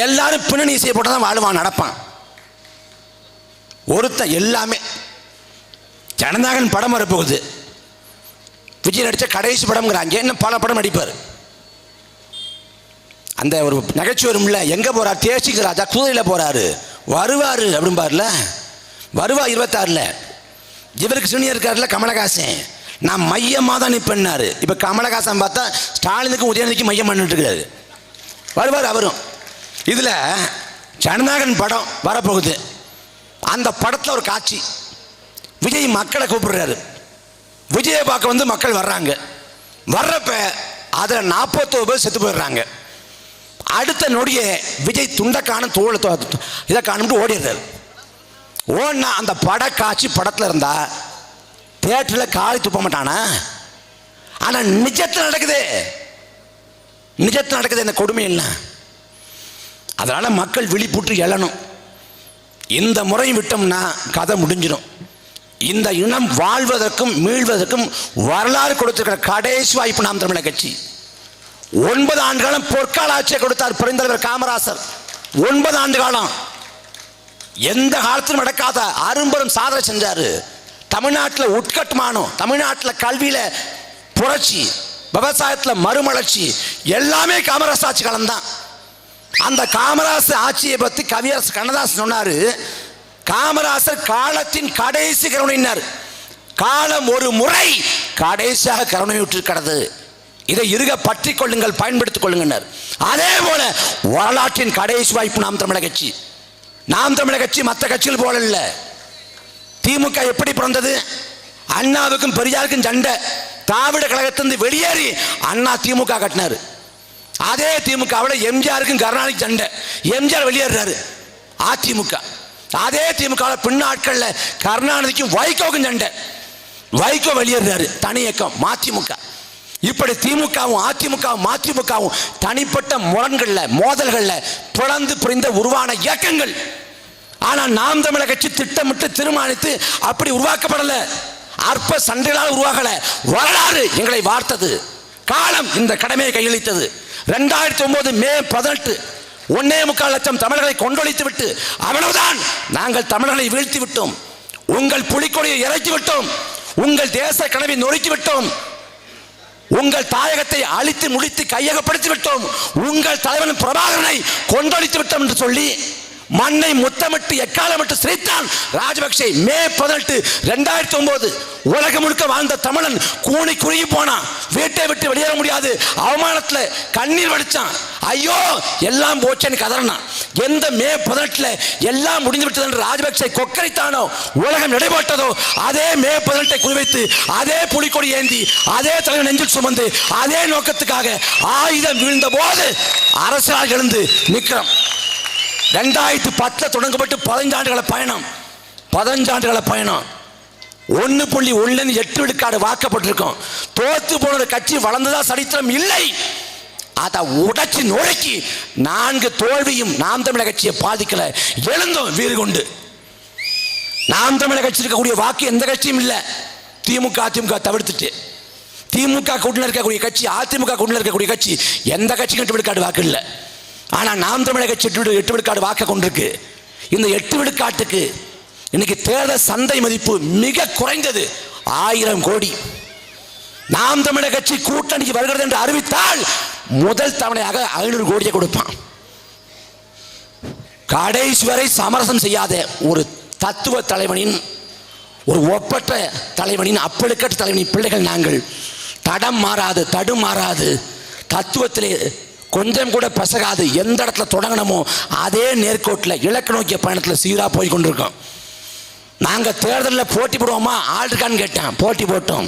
Speaker 1: எல்லாரும் பின்னணி இசையை போட்டு தான் வாழுவான், நடப்பான். ஒருத்தன் எல்லாமே. ஜனநாயகன் படம் வரப்போகுது, விஜய் நடித்த கடைசி படம்ங்கிறாங்க. இன்னும் பல படம் நடிப்பார். அந்த ஒரு நகைச்சுவை வரும்ல, எங்கே போகிறார், தேசிக்கு ராஜா குதிரையில் போகிறாரு, வருவார் அப்படின்பார்ல. வருவா 26ல். இவருக்கு சீனியர் இருக்காருல கமலஹாசன், நான் மையமாக தான் நிற்பேன்னாரு. இப்போ கமலஹாசன் பார்த்தா ஸ்டாலினுக்கும் உதயநிதிக்கும் மையம் பண்ணிட்டு இருக்காரு. வருவார் அவரும். இதில் ஜனநாயகன் படம் வரப்போகுது. அந்த படத்தில் ஒரு காட்சி, விஜய் மக்களை கூப்பிடுறாரு. விஜயை பார்க்க வந்து மக்கள் வர்றாங்க. வர்றப்ப அதில் 41 பேர் செத்து போயிடுறாங்க. அடுத்த நொடியே விஜய் துண்டை காணும், தோல் இதை காணும்ட்டு ஓடிடுறாரு. ஓடினா அந்த பட காட்சி படத்தில் இருந்தா தியேட்டரில் காலி துப்ப மாட்டானா? ஆனால் நிஜத்தில் நடக்குது, நிஜத்தில் நடக்குது என்ன கொடுமை இல்லை. அதனால் மக்கள் விழிப்புற்று எழணும். இந்த முறை விட்டோம்னா கதை முடிஞ்சிடும். இந்த இனம் வாழ்வதற்கும் மீள்வதற்கும் வரலாறு கொடுத்திருக்கிற கடைசி வாய்ப்பு நாம் தமிழர் கட்சி. 9 ஆண்டு காலம் பொற்கால ஆட்சியை கொடுத்தார் பெருந்தலைவர் காமராசர். 9 ஆண்டு காலம் எந்த காலத்திலும் நடக்காத அரும்பெரும் சாதனை செஞ்சாரு. தமிழ்நாட்டில் உட்கட்டுமானம், தமிழ்நாட்டில் கல்வியில புரட்சி, விவசாயத்தில் மறுமலர்ச்சி, எல்லாமே காமராசர் ஆட்சி காலம் தான். அந்த காமராசர் ஆட்சியை பற்றி கவியரசு கண்ணதாசன் சொன்னாரு, காமராசர் காலத்தின் கடைசி கருணையினர், காலம் ஒரு முறை கடைசியாக கருணையுற்றிருக்கிறது, இதை இருக பற்றி கொள்ளுங்கள், பயன்படுத்திக் கொள்ளுங்கள். அதே போல வரலாற்றின் கடைசி வாய்ப்பு நாம் தமிழர் கட்சி. நாம் தமிழர் கட்சி மற்ற கட்சிகள் போல இல்லை. திமுக எப்படி பிறந்தது? அண்ணாவுக்கும் பெரியாருக்கும் சண்டை. திராவிட கழகத்திலிருந்து வெளியேறி அண்ணா திமுக கட்டினார். அதே திமுகவில் எம்ஜிஆருக்கும் கருணாநிதி சண்டை. எம்ஜிஆர் வெளியேறாரு அதிமுக. அதே திமுக பின்னாட்களில் கருணாநிதிக்கும் வைகோவுக்கும் சண்டை. வைகோ வெளியேறாரு, தனி இயக்கம் மதிமுக. இப்படி திமுகவும் அதிமுகவும் மதிமுகவும் தனிப்பட்ட முரண்களில் மோதல்களில் தொடர்ந்து புரிந்த உருவான இயக்கங்கள். ஆனால் நாம் தமிழர் கட்சி திட்டமிட்டு தீர்மானித்து அப்படி உருவாக்கப்படல, அற்ப சண்டைகளால் உருவாகல. வரலாறு எங்களை வார்த்தது. காலம் இந்த கடமையை கையளித்தது. 2009 மே 18 1.25 லட்சம் தமிழர்களை கொண்டொழித்து விட்டு அவ்வளவுதான், நாங்கள் தமிழர்களை வீழ்த்தி விட்டோம், உங்கள் புலிக்கொடியை இறக்கி விட்டோம், உங்கள் தேச கனவை நொறுக்கி விட்டோம், உங்கள் தாயகத்தை அழித்து முடித்து கையகப்படுத்தி விட்டோம், உங்கள் தலைவன் பிரபாகரனை கொண்டொழித்து விட்டோம் என்று சொல்லி மண்ணை முத்தமிட்டு எக்காலமிட்டு சிரித்தான் ராஜபக்சே. மே 18 2009 உலகம் முழுக்க வாழ்ந்த தமிழன் கூனி குறுகி போனான், வீட்டை விட்டு வெளியேற முடியாது, அவமானத்தில் கண்ணீர் வடிச்சான், ஐயோ எல்லாம் போச்சேன்னு கதறினான். எந்த மே 18 எல்லாம் முடிந்து விட்டது என்று ராஜபக்சே கொக்கரித்தானோ, உலகம் நடைபெற்றதோ, அதே மே 18 குறிவைத்து அதே புலிக்கொடி ஏந்தி அதே தலைவர் நெஞ்சில் சுமந்து அதே நோக்கத்துக்காக ஆயுதம் வீழ்ந்த போது அரசால் எழுந்து நிற்கிறோம். 2010 தொடங்கப்பட்டு 15 ஆண்டுகள பயணம், 15 ஆண்டுகள பயணம். 1.1 விழுக்காடு வாக்கப்பட்டிருக்கோம். தோத்து போன கட்சி வளர்ந்ததா சரித்திரம் இல்லை. அதை உடைச்சு நுழைக்கி 4 தோல்வியும் நாம் தமிழர் கட்சியை பாதிக்கல, எழுந்தோம் வீறு கொண்டு. நாம் தமிழர் கட்சி இருக்கக்கூடிய வாக்கு எந்த கட்சியும் இல்லை, திமுக அதிமுக தவிர்த்துட்டு. திமுக கூட்டணியில் இருக்கக்கூடிய கட்சி, அதிமுக கூட்டணியில் இருக்கக்கூடிய கட்சி எந்த கட்சிக்கும் 8 விழுக்காடு வாக்கு இல்லை. ஆனால் நாம் தமிழர் கட்சி 8 விழுக்காடு வாக்க கொண்டிருக்கு. இந்த 8 விழுக்காட்டுக்கு இன்னைக்கு தேர்தல் சந்தை மதிப்பு மிக குறைந்தது 1000 கோடி. நாம் தமிழர் கட்சி கூட்டணிக்கு வருகிறது என்று அறிவித்தால் முதல் தவணையாக 500 கோடியை கொடுப்பான். கடைசி வரை சமரசம் செய்யாத ஒரு தத்துவ தலைவனின், ஒரு ஒப்பற்ற தலைவனின், அப்பழுக்கற்ற தலைவனின் பிள்ளைகள் நாங்கள். தடம் மாறாது, தடுமாறாது, தத்துவத்திலே கொஞ்சம் கூட பசகாது, எந்த இடத்துல தொடங்கணுமோ அதே நேர்கோட்டில் இலக்கு நோக்கிய பயணத்தில் சீராக போய் கொண்டிருக்கோம். நாங்கள் தேர்தலில் போட்டி போடுவோமா, ஆள் இருக்கான்னு கேட்டேன், போட்டி போட்டோம்.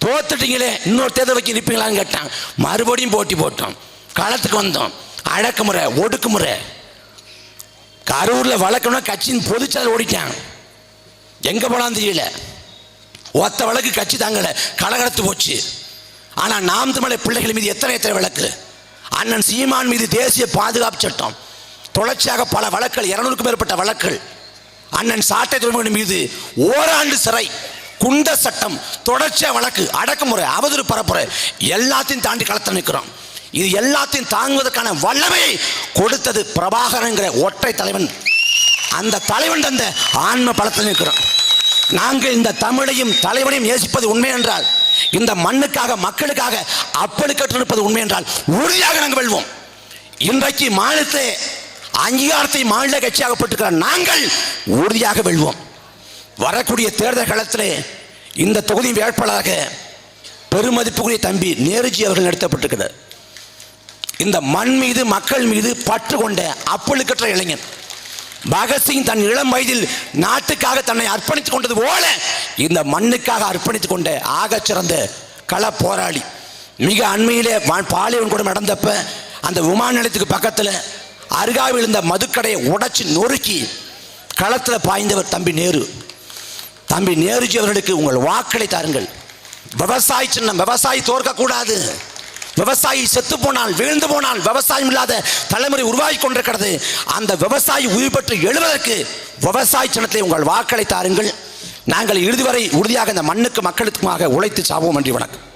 Speaker 1: தோத்துட்டீங்களே, இன்னொரு தேர்தல் வைக்க நிற்பீங்களான்னு கேட்டான், மறுபடியும் போட்டி போட்டோம். களத்துக்கு வந்தோம். அடக்குமுறை, ஒடுக்குமுறை. கரூரில் வழக்கம்னா கட்சியின் பொதுச்செயல் ஓடிட்டான், எங்கே போனாலும் தெரியல. ஒத்த வழக்கு கட்சி தாங்கலை, கலகலத்து போச்சு. ஆனால் நாம் தமிழர் பிள்ளைகள் மீது எத்தனை வழக்கு. அண்ணன் சீமான் மீது தேசிய பாதுகாப்பு சட்டம், தொடர்ச்சியாக பல வழக்குகள், 200க்கும் மேற்பட்ட வழக்குகள். அண்ணன் சாட்டை துறைமுகன் மீது ஓராண்டு சிறை, குண்ட சட்டம், தொடர்ச்சியாக வழக்கு, அடக்குமுறை, அவதூறு பரப்புரை, எல்லாத்தையும் தாண்டி களத்தில் நிற்கிறோம். இது எல்லாத்தையும் தாங்குவதற்கான வல்லமையை கொடுத்தது பிரபாகரன்கிற ஒற்றை தலைவன். அந்த தலைவன் தந்த ஆன்ம பலத்தில் நிற்கிறோம். நாங்கள் இந்த தமிழையும் தலைவனையும் நேசிப்பது உண்மை என்றால், இந்த மண்ணுக்காக மக்களுக்காக அப்பழுக்கற்று இருப்பது உண்மை என்றால் உறுதியாக நாங்கள் வெல்வோம். இன்றைக்கு மாநிலத்தை அங்கீகாரத்தை மாநில கட்சியாக பெற்றுக்கிற நாங்கள் உறுதியாக வெல்வோம். வரக்கூடிய தேர்தல் களத்திலே இந்த தொகுதி வேட்பாளராக பெருமதிப்புக்குரிய தம்பி நேருஜி அவர்கள் நடத்தப்பட்டிருக்கிறார். இந்த மண் மீது மக்கள் மீது பற்று கொண்ட அப்பழுக்கற்ற இளைஞன் பகத்சிங் தன் இளம் வயதில் நாட்டுக்காக தன்னை அர்ப்பணித்துக் கொண்டது போல இந்த மண்ணுக்காக அர்ப்பணித்துக் கொண்ட ஆகச்சிறந்த கள போராளி. மிக அண்மையிலே பாலியல் கூட நடந்தப்ப அந்த விமான நிலையத்துக்கு பக்கத்தில் அருகாவில் இருந்த மதுக்கடையை உடைச்சு நொறுக்கி களத்தில் பாய்ந்தவர் தம்பி நேரு. தம்பி நேருஜி அவர்களுக்கு உங்கள் வாக்களை தாருங்கள். விவசாய சின்னம், விவசாயி தோற்கக்கூடாது. விவசாயி செத்து போனால், வீழ்ந்து போனால், விவசாயம் இல்லாத தலைமுறை உருவாகி கொண்டிருக்கிறது. அந்த விவசாயி உயிர் பெற்று எழுவதற்கு விவசாய சின்னத்தை உங்கள் வாக்களை தாருங்கள். நாங்கள் இறுதி வரை உறுதியாக இந்த மண்ணுக்கு மக்களுக்குமாக உழைத்து சாவோம். நன்றி, வணக்கம்.